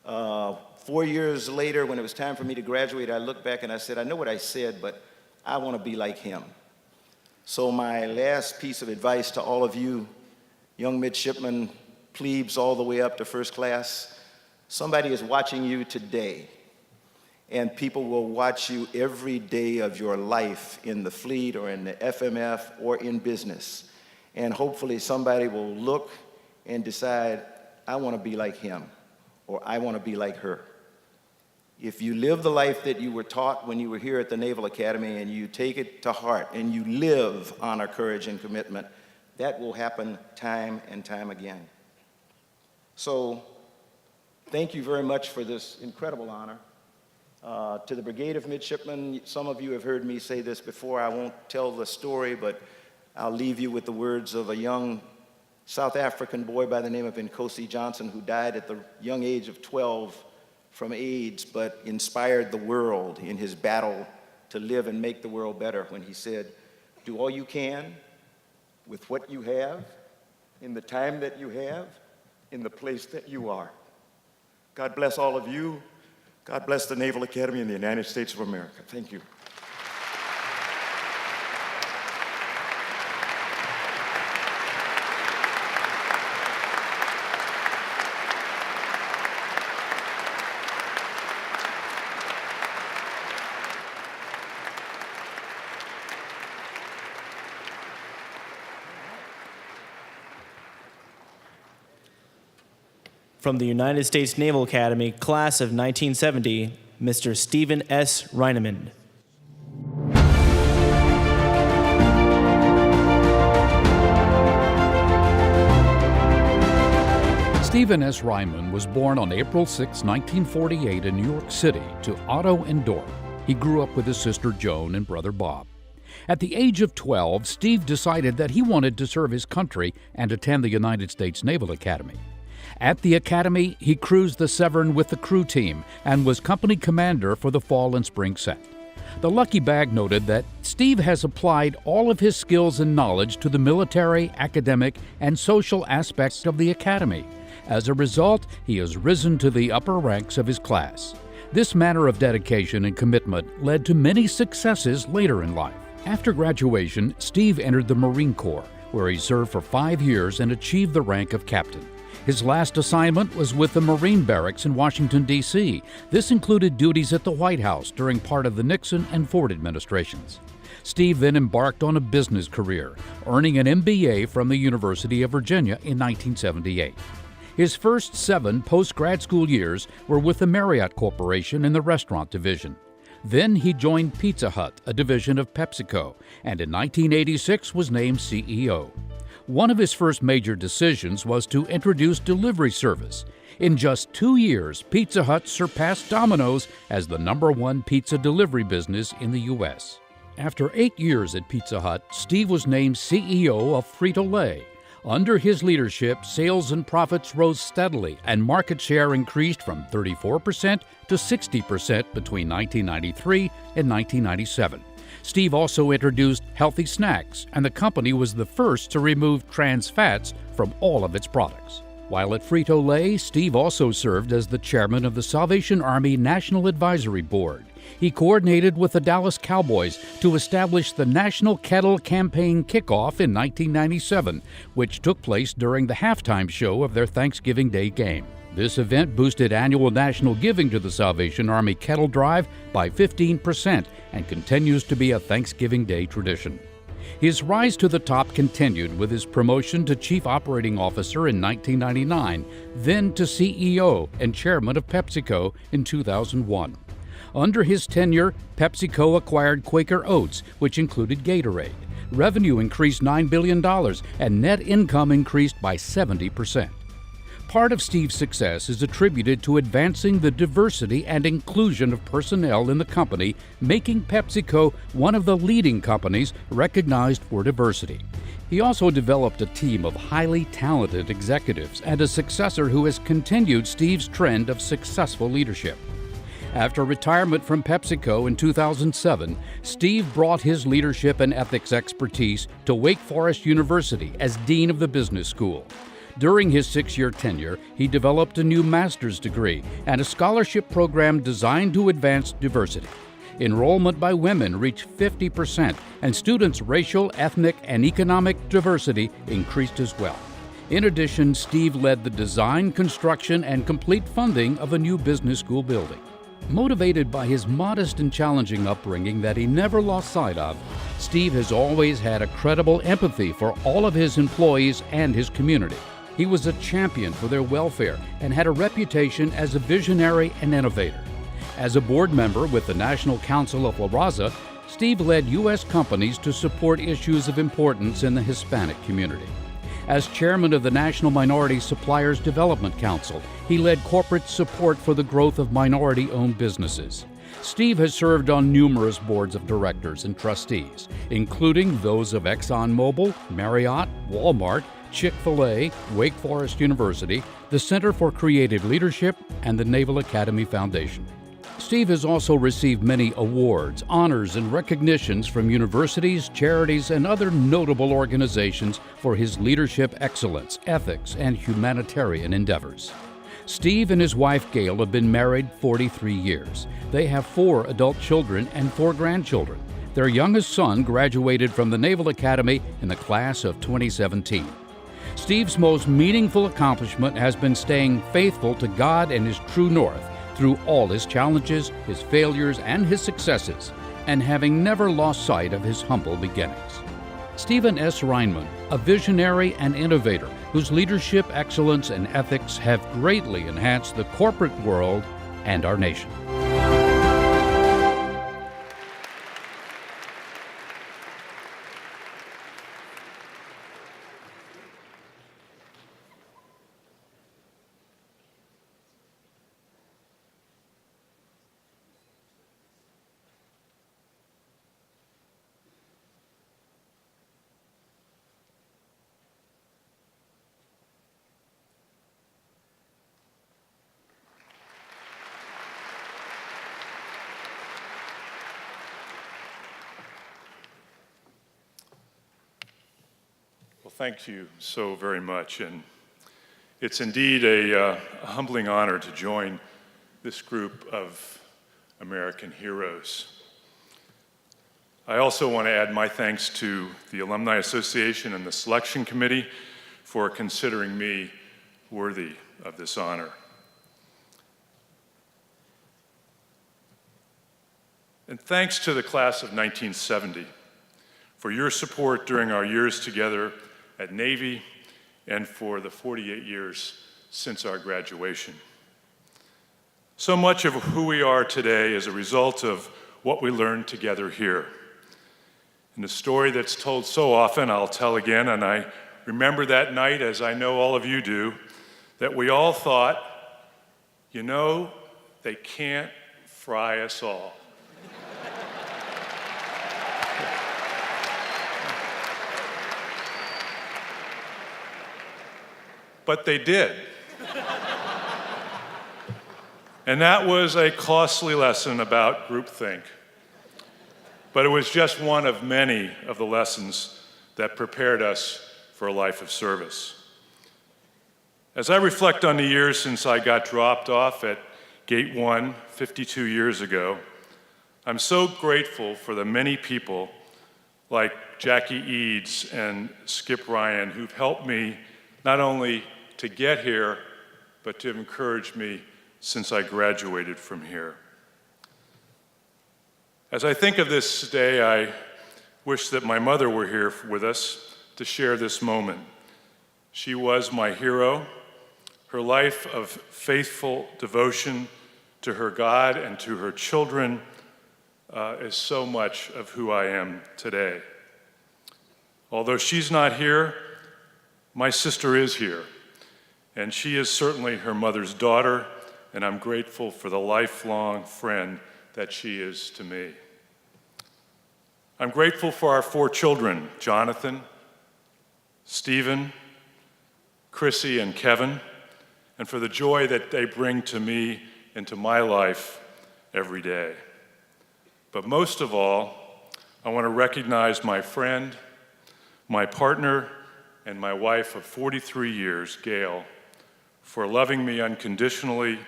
4 years later, when it was time for me to graduate, I looked back and I said, I know what I said, but I want to be like him. So my last piece of advice to all of you, young midshipmen, plebes all the way up to first class, somebody is watching you today, and people will watch you every day of your life in the fleet or in the FMF or in business. And hopefully somebody will look and decide, I want to be like him, or I want to be like her. If you live the life that you were taught when you were here at the Naval Academy and you take it to heart and you live honor, courage, and commitment, that will happen time and time again. So thank you very much for this incredible honor. To the Brigade of Midshipmen, some of you have heard me say this before. I won't tell the story, but I'll leave you with the words of a young South African boy by the name of Nkosi Johnson, who died at the young age of 12 from AIDS, but inspired the world in his battle to live and make the world better when he said, do all you can with what you have, in the time that you have, in the place that you are. God bless all of you. God bless the Naval Academy and the United States of America. Thank you. From the United States Naval Academy, Class of 1970, Mr. Stephen S. Reinemund. Stephen S. Reinemund was born on April 6, 1948 in New York City to Otto and Dora. He grew up with his sister Joan and brother Bob. At the age of 12, Steve decided that he wanted to serve his country and attend the United States Naval Academy. At the Academy, he cruised the Severn with the crew team and was company commander for the fall and spring set. The Lucky Bag noted that Steve has applied all of his skills and knowledge to the military, academic, and social aspects of the Academy. As a result, he has risen to the upper ranks of his class. This manner of dedication and commitment led to many successes later in life. After graduation, Steve entered the Marine Corps, where he served for 5 years and achieved the rank of captain. His last assignment was with the Marine Barracks in Washington, D.C. This included duties at the White House during part of the Nixon and Ford administrations. Steve then embarked on a business career, earning an MBA from the University of Virginia in 1978. His first 7 post-grad school years were with the Marryott Corporation in the restaurant division. Then he joined Pizza Hut, a division of PepsiCo, and in 1986 was named CEO. One of his first major decisions was to introduce delivery service. In just 2 years, Pizza Hut surpassed Domino's as the #1 pizza delivery business in the U.S. After 8 years at Pizza Hut, Steve was named CEO of Frito-Lay. Under his leadership, sales and profits rose steadily, and market share increased from 34% to 60% between 1993 and 1997. Steve also introduced healthy snacks, and the company was the first to remove trans fats from all of its products. While at Frito-Lay, Steve also served as the chairman of the Salvation Army National Advisory Board. He coordinated with the Dallas Cowboys to establish the National Kettle Campaign Kickoff in 1997, which took place during the halftime show of their Thanksgiving Day game. This event boosted annual national giving to the Salvation Army Kettle Drive by 15% and continues to be a Thanksgiving Day tradition. His rise to the top continued with his promotion to Chief Operating Officer in 1999, then to CEO and Chairman of PepsiCo in 2001. Under his tenure, PepsiCo acquired Quaker Oats, which included Gatorade. Revenue increased $9 billion, and net income increased by 70%. Part of Steve's success is attributed to advancing the diversity and inclusion of personnel in the company, making PepsiCo one of the leading companies recognized for diversity. He also developed a team of highly talented executives and a successor who has continued Steve's trend of successful leadership. After retirement from PepsiCo in 2007, Steve brought his leadership and ethics expertise to Wake Forest University as Dean of the Business School. During his 6-year tenure, he developed a new master's degree and a scholarship program designed to advance diversity. Enrollment by women reached 50%, and students' racial, ethnic, and economic diversity increased as well. In addition, Steve led the design, construction, and complete funding of a new business school building. Motivated by his modest and challenging upbringing that he never lost sight of, Steve has always had a credible empathy for all of his employees and his community. He was a champion for their welfare and had a reputation as a visionary and innovator. As a board member with the National Council of La Raza, Steve led U.S. companies to support issues of importance in the Hispanic community. As chairman of the National Minority Suppliers Development Council, he led corporate support for the growth of minority-owned businesses. Steve has served on numerous boards of directors and trustees, including those of ExxonMobil, Marryott, Walmart, Chick-fil-A, Wake Forest University, the Center for Creative Leadership, and the Naval Academy Foundation. Steve has also received many awards, honors, and recognitions from universities, charities, and other notable organizations for his leadership excellence, ethics, and humanitarian endeavors. Steve and his wife Gail have been married 43 years. They have 4 adult children and 4 grandchildren. Their youngest son graduated from the Naval Academy in the class of 2017. Steve's most meaningful accomplishment has been staying faithful to God and his true north through all his challenges, his failures, and his successes, and having never lost sight of his humble beginnings. Stephen S. Reinemund, a visionary and innovator whose leadership, excellence, and ethics have greatly enhanced the corporate world and our nation. Thank you so very much. And it's indeed a humbling honor to join this group of American heroes. I also want to add my thanks to the Alumni Association and the Selection Committee for considering me worthy of this honor. And thanks to the class of 1970 for your support during our years together at Navy and for the 48 years since our graduation. So much of who we are today is a result of what we learned together here. And the story that's told so often, I'll tell again, and I remember that night, as I know all of you do, that we all thought, you know, they can't fry us all. But they did. And that was a costly lesson about groupthink. But it was just one of many of the lessons that prepared us for a life of service. As I reflect on the years since I got dropped off at Gate 1 52 years ago, I'm so grateful for the many people like Jackie Eads and Skip Ryan who've helped me not only to get here, but to have encouraged me since I graduated from here. As I think of this day, I wish that my mother were here with us to share this moment. She was my hero. Her life of faithful devotion to her God and to her children is so much of who I am today. Although she's not here, my sister is here, and she is certainly her mother's daughter, and I'm grateful for the lifelong friend that she is to me. I'm grateful for our 4 children, Jonathan, Stephen, Chrissy, and Kevin, and for the joy that they bring to me and to my life every day. But most of all, I want to recognize my friend, my partner, and my wife of 43 years, Gail, for loving me unconditionally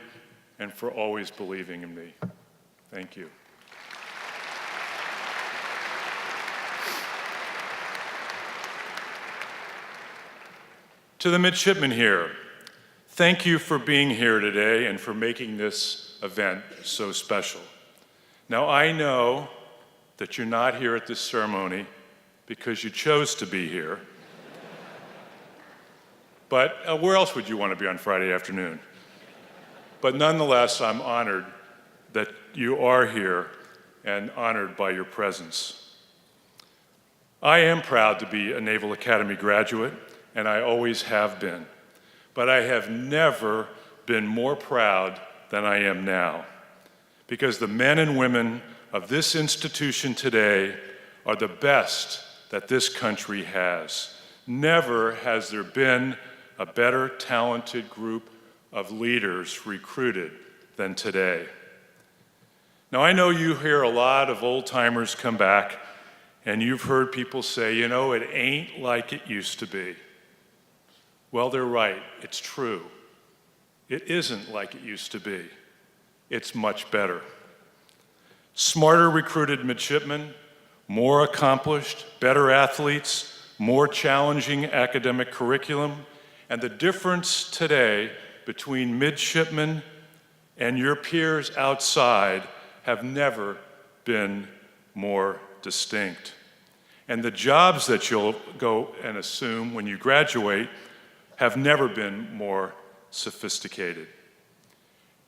and for always believing in me. Thank you. To the midshipmen here, thank you for being here today and for making this event so special. Now, I know that you're not here at this ceremony because you chose to be here, but where else would you want to be on Friday afternoon? But nonetheless, I'm honored that you are here and honored by your presence. I am proud to be a Naval Academy graduate, and I always have been. But I have never been more proud than I am now, because the men and women of this institution today are the best that this country has. Never has there been a better talented group of leaders recruited than today. Now, I know you hear a lot of old-timers come back, and you've heard people say, you know, it ain't like it used to be. Well, they're right. It's true. It isn't like it used to be. It's much better. Smarter recruited midshipmen, more accomplished, better athletes, more challenging academic curriculum, and the difference today between midshipmen and your peers outside have never been more distinct. And the jobs that you'll go and assume when you graduate have never been more sophisticated.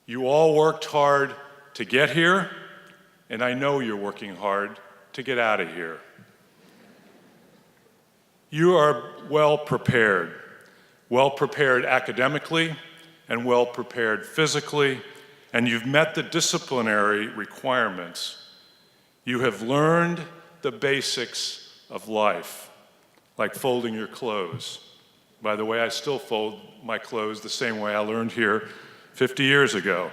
You all worked hard to get here, and I know you're working hard to get out of here. You are well prepared academically and well prepared physically, and you've met the disciplinary requirements. You have learned the basics of life, like folding your clothes. By the way, I still fold my clothes the same way I learned here 50 years ago.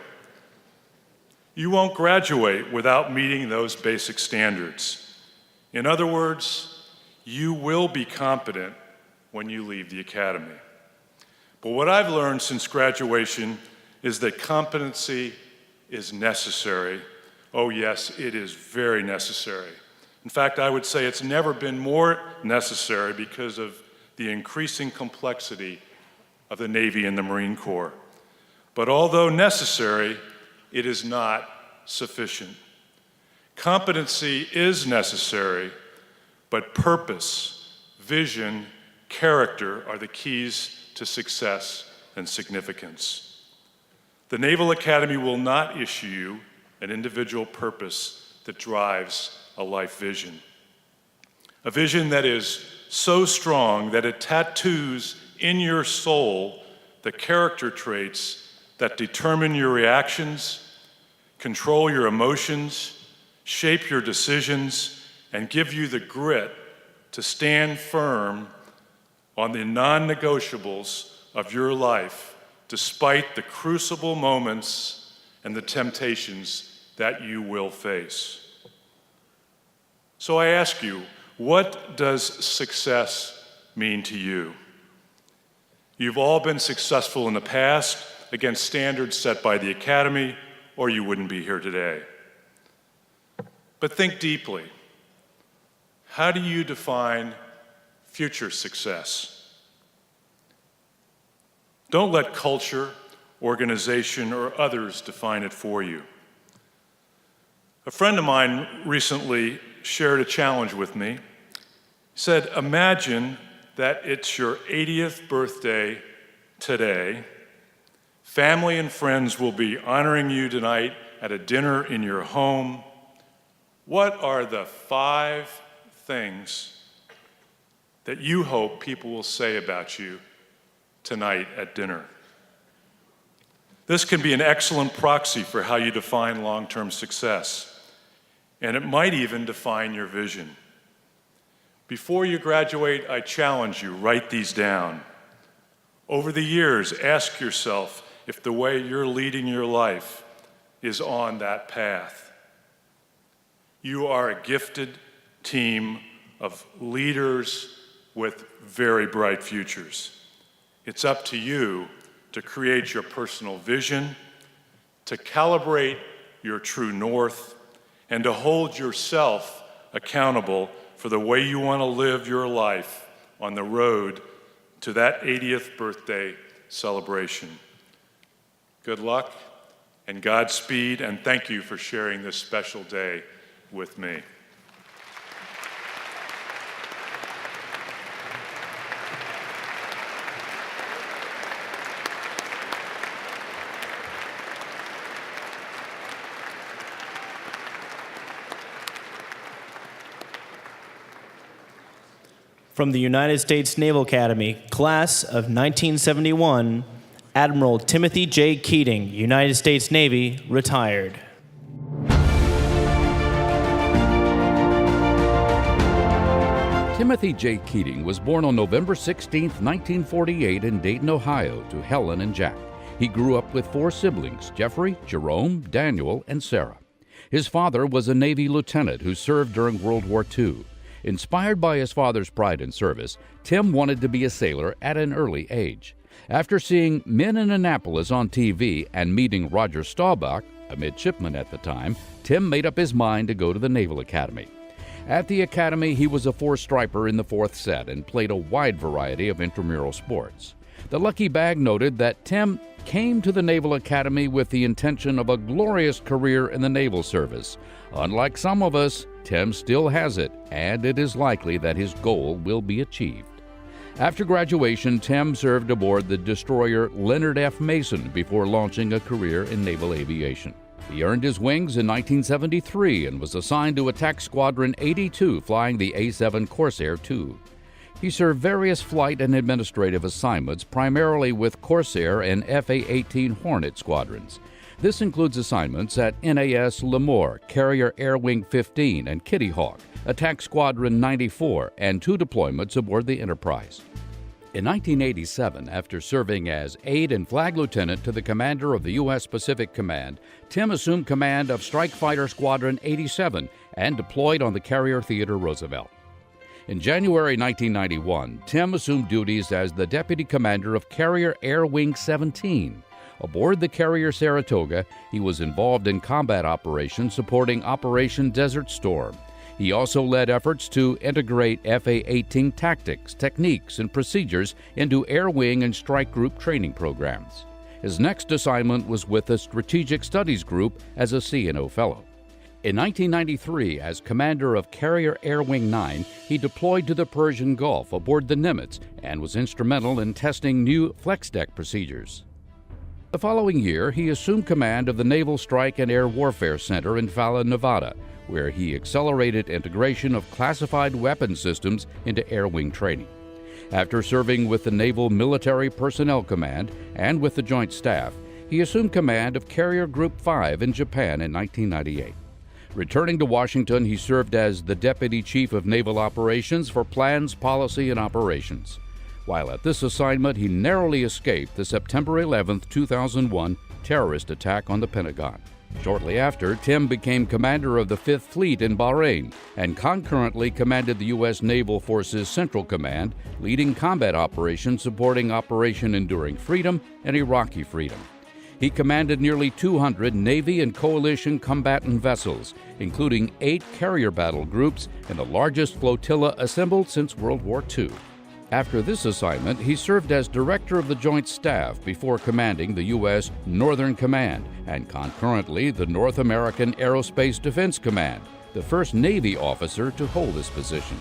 You won't graduate without meeting those basic standards. In other words, you will be competent when you leave the academy. But what I've learned since graduation is that competency is necessary. Oh yes, it is very necessary. In fact, I would say it's never been more necessary because of the increasing complexity of the Navy and the Marine Corps. But although necessary, it is not sufficient. Competency is necessary, but purpose, vision, character are the keys to success and significance. The Naval Academy will not issue you an individual purpose that drives a life vision. A vision that is so strong that it tattoos in your soul the character traits that determine your reactions, control your emotions, shape your decisions, and give you the grit to stand firm on the non-negotiables of your life, despite the crucible moments and the temptations that you will face. So I ask you, what does success mean to you? You've all been successful in the past against standards set by the Academy, or you wouldn't be here today. But think deeply. How do you define future success? Don't let culture, organization, or others define it for you. A friend of mine recently shared a challenge with me. He said, imagine that it's your 80th birthday today. Family and friends will be honoring you tonight at a dinner in your home. What are the 5 things that you hope people will say about you tonight at dinner? This can be an excellent proxy for how you define long-term success, and it might even define your vision. Before you graduate, I challenge you, write these down. Over the years, ask yourself if the way you're leading your life is on that path. You are a gifted team of leaders with very bright futures. It's up to you to create your personal vision, to calibrate your true north, and to hold yourself accountable for the way you want to live your life on the road to that 80th birthday celebration. Good luck and Godspeed, and thank you for sharing this special day with me. From the United States Naval Academy, Class of 1971, Admiral Timothy J. Keating, United States Navy, retired. Timothy J. Keating was born on November 16, 1948 in Dayton, Ohio, to Helen and Jack. He grew up with 4 siblings, Jeffrey, Jerome, Daniel, and Sarah. His father was a Navy lieutenant who served during World War II. Inspired by his father's pride in service, Tim wanted to be a sailor at an early age. After seeing Men in Annapolis on TV and meeting Roger Staubach, a midshipman at the time, Tim made up his mind to go to the Naval Academy. At the Academy, he was a 4-striper in the 4th set and played a wide variety of intramural sports. The Lucky Bag noted that Tim came to the Naval Academy with the intention of a glorious career in the naval service. Unlike some of us, Tim still has it, and it is likely that his goal will be achieved. After graduation, Tim served aboard the destroyer Leonard F. Mason before launching a career in naval aviation. He earned his wings in 1973 and was assigned to Attack Squadron 82, flying the A-7 Corsair II. He served various flight and administrative assignments, primarily with Corsair and FA-18 Hornet squadrons. This includes assignments at NAS Lemoore, Carrier Air Wing 15, and Kitty Hawk, Attack Squadron 94, and 2 deployments aboard the Enterprise. In 1987, after serving as aide and flag lieutenant to the commander of the U.S. Pacific Command, Tim assumed command of Strike Fighter Squadron 87 and deployed on the Carrier Theodore Roosevelt. In January 1991, Tim assumed duties as the deputy commander of Carrier Air Wing 17. Aboard the carrier Saratoga, he was involved in combat operations supporting Operation Desert Storm. He also led efforts to integrate FA-18 tactics, techniques, and procedures into Air Wing and Strike Group training programs. His next assignment was with the Strategic Studies Group as a C&O Fellow. In 1993, as commander of Carrier Air Wing 9, he deployed to the Persian Gulf aboard the Nimitz and was instrumental in testing new flex deck procedures. The following year, he assumed command of the Naval Strike and Air Warfare Center in Fallon, Nevada, where he accelerated integration of classified weapon systems into Air Wing training. After serving with the Naval Military Personnel Command and with the Joint Staff, he assumed command of Carrier Group 5 in Japan in 1998. Returning to Washington, he served as the Deputy Chief of Naval Operations for Plans, Policy, and Operations. While at this assignment, he narrowly escaped the September 11, 2001 terrorist attack on the Pentagon. Shortly after, Tim became commander of the 5th Fleet in Bahrain and concurrently commanded the U.S. Naval Forces Central Command, leading combat operations supporting Operation Enduring Freedom and Iraqi Freedom. He commanded nearly 200 Navy and coalition combatant vessels, including 8 carrier battle groups and the largest flotilla assembled since World War II. After this assignment, he served as director of the Joint Staff before commanding the U.S. Northern Command and concurrently the North American Aerospace Defense Command, the first Navy officer to hold this position.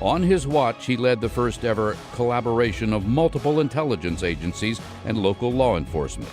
On his watch, he led the first ever collaboration of multiple intelligence agencies and local law enforcement.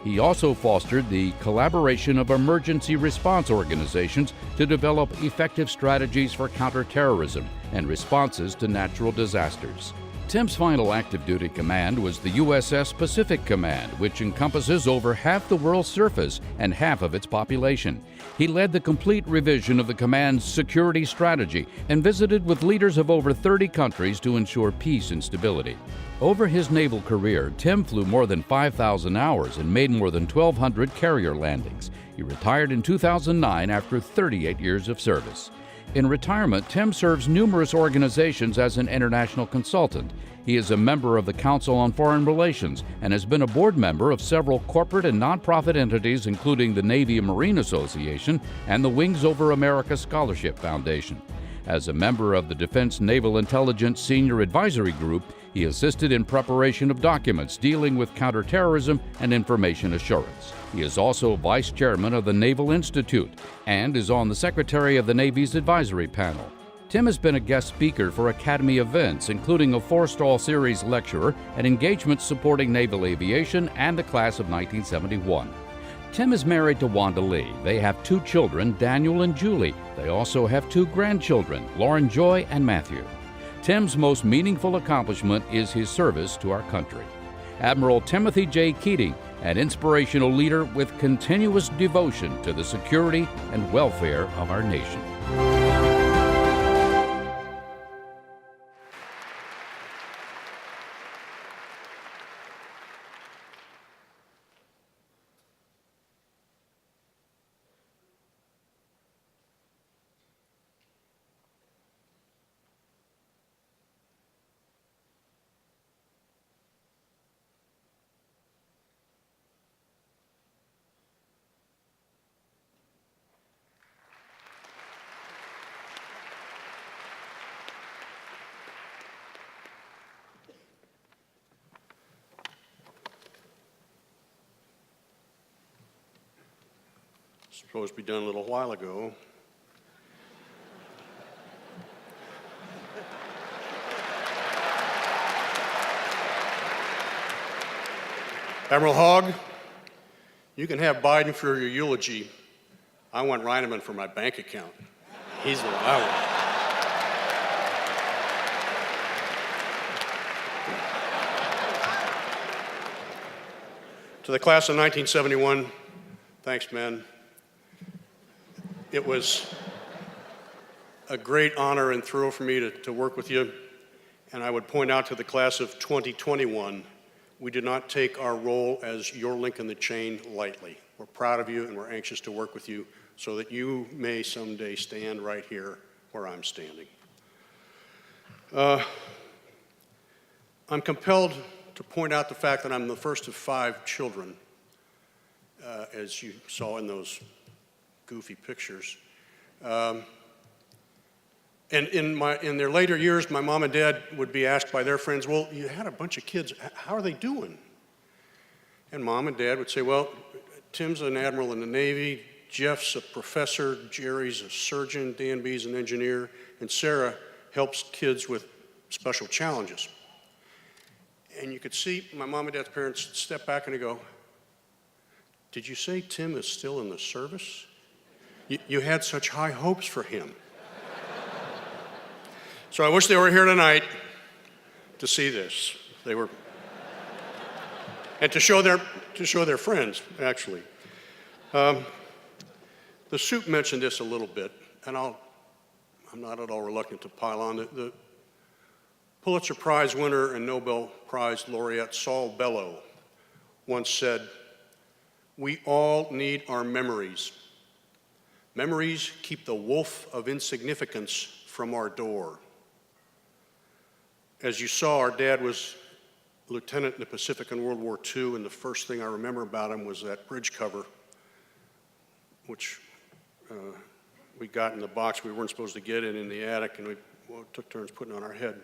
He also fostered the collaboration of emergency response organizations to develop effective strategies for counterterrorism and responses to natural disasters. Tim's final active duty command was the USS Pacific Command, which encompasses over half the world's surface and half of its population. He led the complete revision of the command's security strategy and visited with leaders of over 30 countries to ensure peace and stability. Over his naval career, Tim flew more than 5,000 hours and made more than 1,200 carrier landings. He retired in 2009 after 38 years of service. In retirement, Tim serves numerous organizations as an international consultant. He is a member of the Council on Foreign Relations and has been a board member of several corporate and nonprofit entities, including the Navy and Marine Association and the Wings Over America Scholarship Foundation. As a member of the Defense Naval Intelligence Senior Advisory Group, he assisted in preparation of documents dealing with counterterrorism and information assurance. He is also vice chairman of the Naval Institute and is on the Secretary of the Navy's advisory panel. Tim has been a guest speaker for Academy events, including a Forstall Series lecturer and engagements supporting naval aviation and the class of 1971. Tim is married to Wanda Lee. They have 2 children, Daniel and Julie. They also have 2 grandchildren, Lauren Joy and Matthew. Tim's most meaningful accomplishment is his service to our country. Admiral Timothy J. Keating, an inspirational leader with continuous devotion to the security and welfare of our nation. Supposed to be done a little while ago. Admiral Hogg, you can have Biden for your eulogy. I want Reinemund for my bank account. He's the one I want. To the class of 1971, thanks, man. It was a great honor and thrill for me to work with you. And I would point out to the class of 2021, we did not take our role as your link in the chain lightly. We're proud of you and we're anxious to work with you so that you may someday stand right here where I'm standing. I'm compelled to point out the fact that I'm the first of 5 children, as you saw in those goofy pictures. And in their later years, my mom and dad would be asked by their friends, well, you had a bunch of kids, how are they doing? And mom and dad would say, well, Tim's an admiral in the Navy, Jeff's a professor, Jerry's a surgeon, Dan B's an engineer, and Sarah helps kids with special challenges. And you could see my mom and dad's parents step back and they go, did you say Tim is still in the service? You had such high hopes for him. So I wish they were here tonight to see this. They were, and to show their friends, actually. The soup mentioned this a little bit, and I'm not at all reluctant to pile on. The Pulitzer Prize winner and Nobel Prize laureate Saul Bellow once said, "We all need our memories. Memories keep the wolf of insignificance from our door." As you saw, our dad was a lieutenant in the Pacific in World War II, and the first thing I remember about him was that bridge cover, which we got in the box we weren't supposed to get in the attic, and we took turns putting on our head.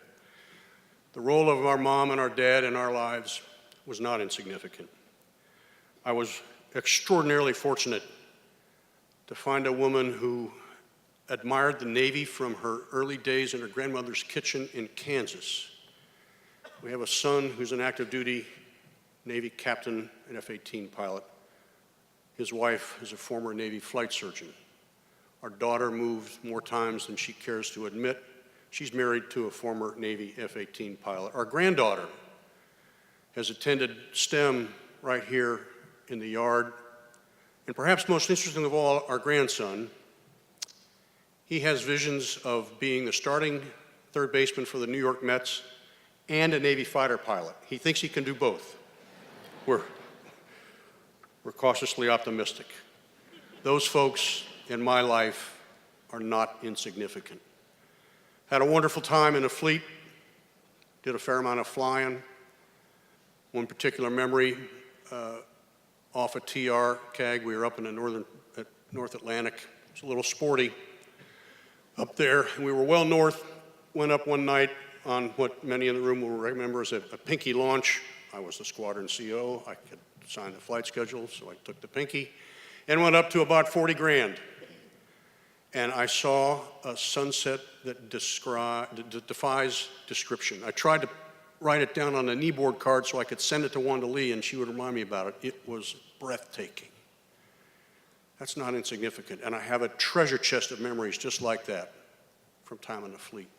The role of our mom and our dad in our lives was not insignificant. I was extraordinarily fortunate to find a woman who admired the Navy from her early days in her grandmother's kitchen in Kansas. We have a son who's an active duty Navy captain and F-18 pilot. His wife is a former Navy flight surgeon. Our daughter moved more times than she cares to admit. She's married to a former Navy F-18 pilot. Our granddaughter has attended STEM right here in the yard. And perhaps most interesting of all, our grandson. He has visions of being the starting third baseman for the New York Mets and a Navy fighter pilot. He thinks he can do both. We're cautiously optimistic. Those folks in my life are not insignificant. Had a wonderful time in the fleet, did a fair amount of flying. One particular memory, off a TR CAG, we were up in the North Atlantic. It's a little sporty up there. We were well north, went up one night on what many in the room will remember as a pinky launch. I was the squadron CO. I could sign the flight schedule, so I took the pinky and went up to about 40 grand. And I saw a sunset that defies description. I tried to write it down on a kneeboard card so I could send it to Wanda Lee and she would remind me about it. It was breathtaking. That's not insignificant. And I have a treasure chest of memories just like that from time in the fleet.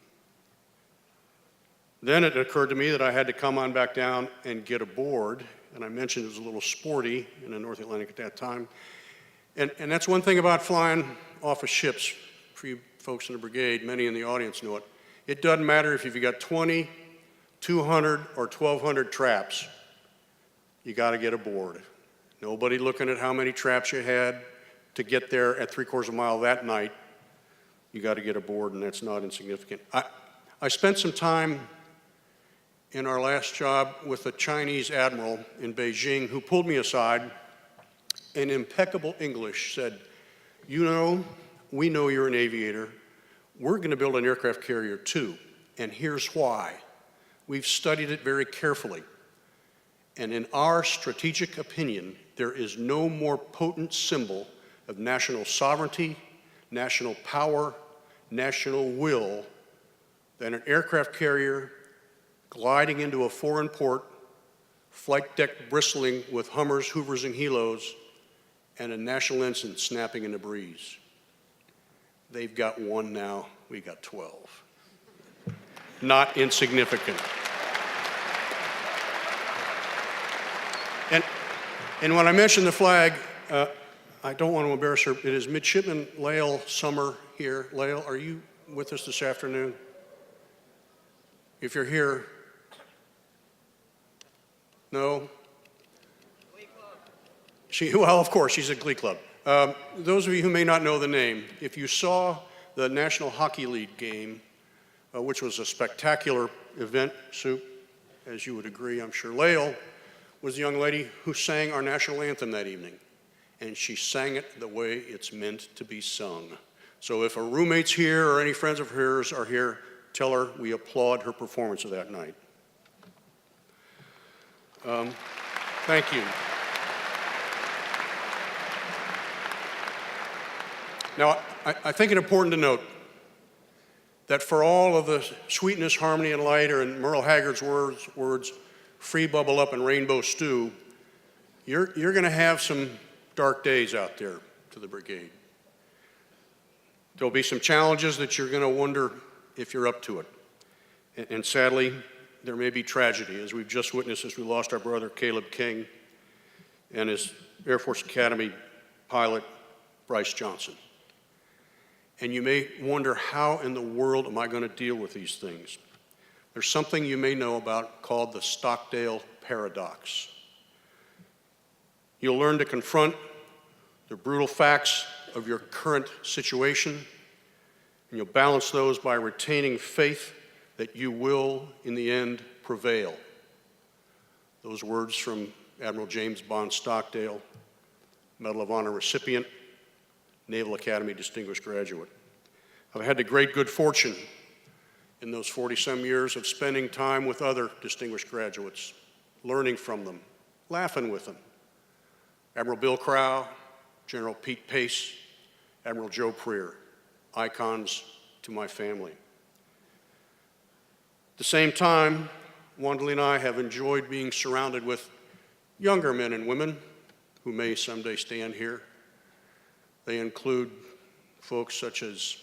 Then it occurred to me that I had to come on back down and get aboard. And I mentioned it was a little sporty in the North Atlantic at that time. And that's one thing about flying off of ships. For you folks in the brigade, many in the audience know it. It doesn't matter if you've got 20, 200, or 1,200 traps. You got to get aboard. Nobody looking at how many traps you had to get there at 3/4 of a mile that night. You got to get aboard, and that's not insignificant. I spent some time in our last job with a Chinese admiral in Beijing who pulled me aside in impeccable English, said, "You know, we know you're an aviator. We're going to build an aircraft carrier too, and here's why. We've studied it very carefully, and in our strategic opinion, there is no more potent symbol of national sovereignty, national power, national will than an aircraft carrier gliding into a foreign port, flight deck bristling with Hummers, Hoovers, and Helos, and a national ensign snapping in the breeze. They've got one now, we got 12. Not insignificant. And when I mention the flag, I don't want to embarrass her. It is Midshipman Lael Summer here. Lael, are you with us this afternoon? If you're here, no? Well, of course, she's at Glee Club. Those of you who may not know the name, if you saw the National Hockey League game which was a spectacular event, Sue, as you would agree, I'm sure. Lael was the young lady who sang our national anthem that evening, and she sang it the way it's meant to be sung. So if her roommates here or any friends of hers are here, tell her we applaud her performance of that night. Thank you. Now, I think it important to note that for all of the sweetness, harmony, and light, or in Merle Haggard's words, free bubble up and rainbow stew, you're going to have some dark days out there to the brigade. There'll be some challenges that you're going to wonder if you're up to it. And sadly, there may be tragedy, as we've just witnessed as we lost our brother Caleb King and his Air Force Academy pilot, Bryce Johnson. And you may wonder, how in the world am I going to deal with these things? There's something you may know about called the Stockdale paradox. You'll learn to confront the brutal facts of your current situation, and you'll balance those by retaining faith that you will, in the end, prevail. Those words from Admiral James Bond Stockdale, Medal of Honor recipient, Naval Academy distinguished graduate. I've had the great good fortune in those 40-some years of spending time with other distinguished graduates, learning from them, laughing with them. Admiral Bill Crow, General Pete Pace, Admiral Joe Preer, icons to my family. At the same time, Wandalee and I have enjoyed being surrounded with younger men and women who may someday stand here. They include folks such as,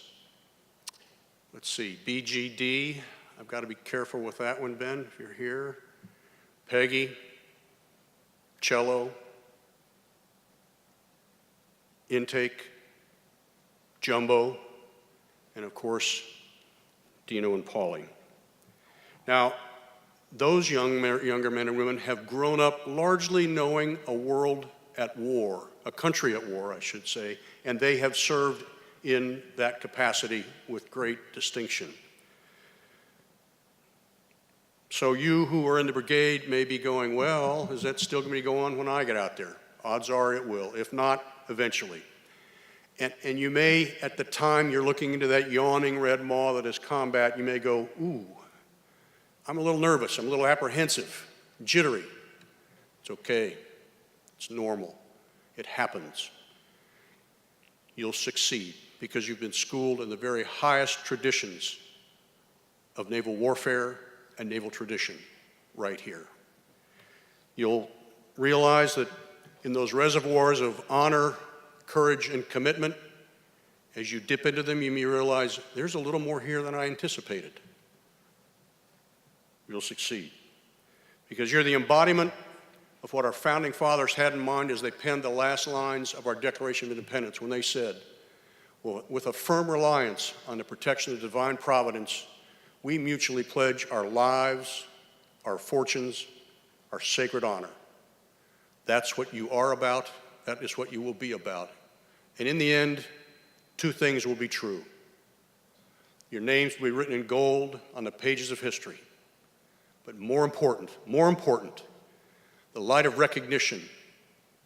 let's see, BGD. I've got to be careful with that one, Ben, if you're here. Peggy, Cello, Intake, Jumbo, and of course, Dino and Paulie. Now, those younger men and women have grown up largely knowing a world at war, a country at war, I should say, and they have served in that capacity with great distinction. So you who are in the brigade may be going, well, is that still going to go on when I get out there? Odds are it will, if not, eventually. And you may, at the time you're looking into that yawning red maw that is combat, you may go, ooh, I'm a little nervous, I'm a little apprehensive, jittery. It's okay, it's normal, it happens. You'll succeed because you've been schooled in the very highest traditions of naval warfare and naval tradition right here. You'll realize that in those reservoirs of honor, courage, and commitment, as you dip into them, you may realize there's a little more here than I anticipated. You'll succeed because you're the embodiment of what our founding fathers had in mind as they penned the last lines of our Declaration of Independence when they said, well, with a firm reliance on the protection of divine providence, we mutually pledge our lives, our fortunes, our sacred honor. That's what you are about. That is what you will be about. And in the end, two things will be true. Your names will be written in gold on the pages of history. But more important, the light of recognition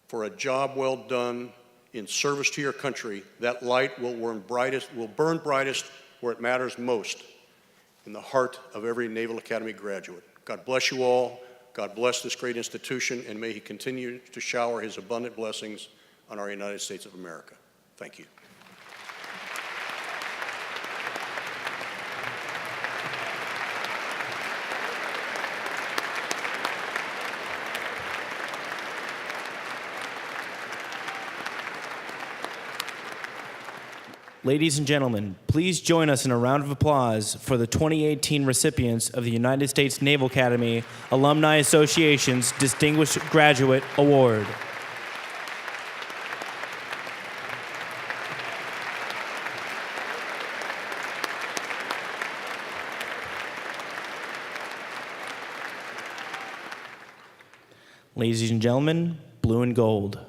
for a job well done in service to your country, that light will burn brightest where it matters most, in the heart of every Naval Academy graduate. God bless you all. God bless this great institution, and may He continue to shower His abundant blessings on our United States of America. Thank you. Ladies and gentlemen, please join us in a round of applause for the 2018 recipients of the United States Naval Academy Alumni Association's Distinguished Graduate Award. Ladies and gentlemen, blue and gold.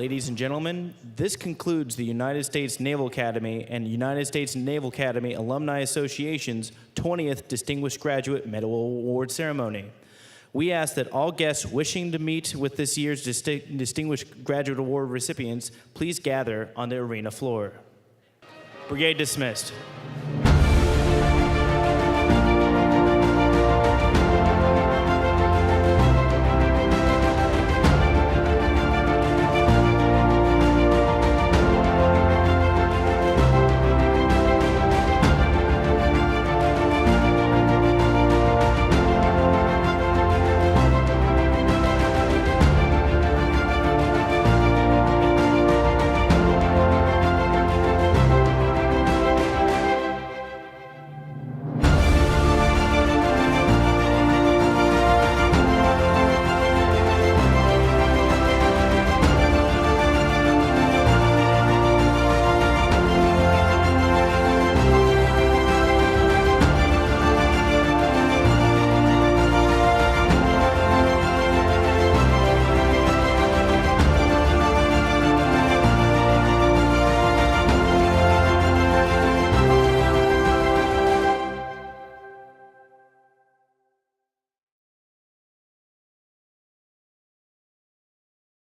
Ladies and gentlemen, this concludes the United States Naval Academy and United States Naval Academy Alumni Association's 20th Distinguished Graduate Medal Award Ceremony. We ask that all guests wishing to meet with this year's Distinguished Graduate Award recipients please gather on the arena floor. Brigade dismissed.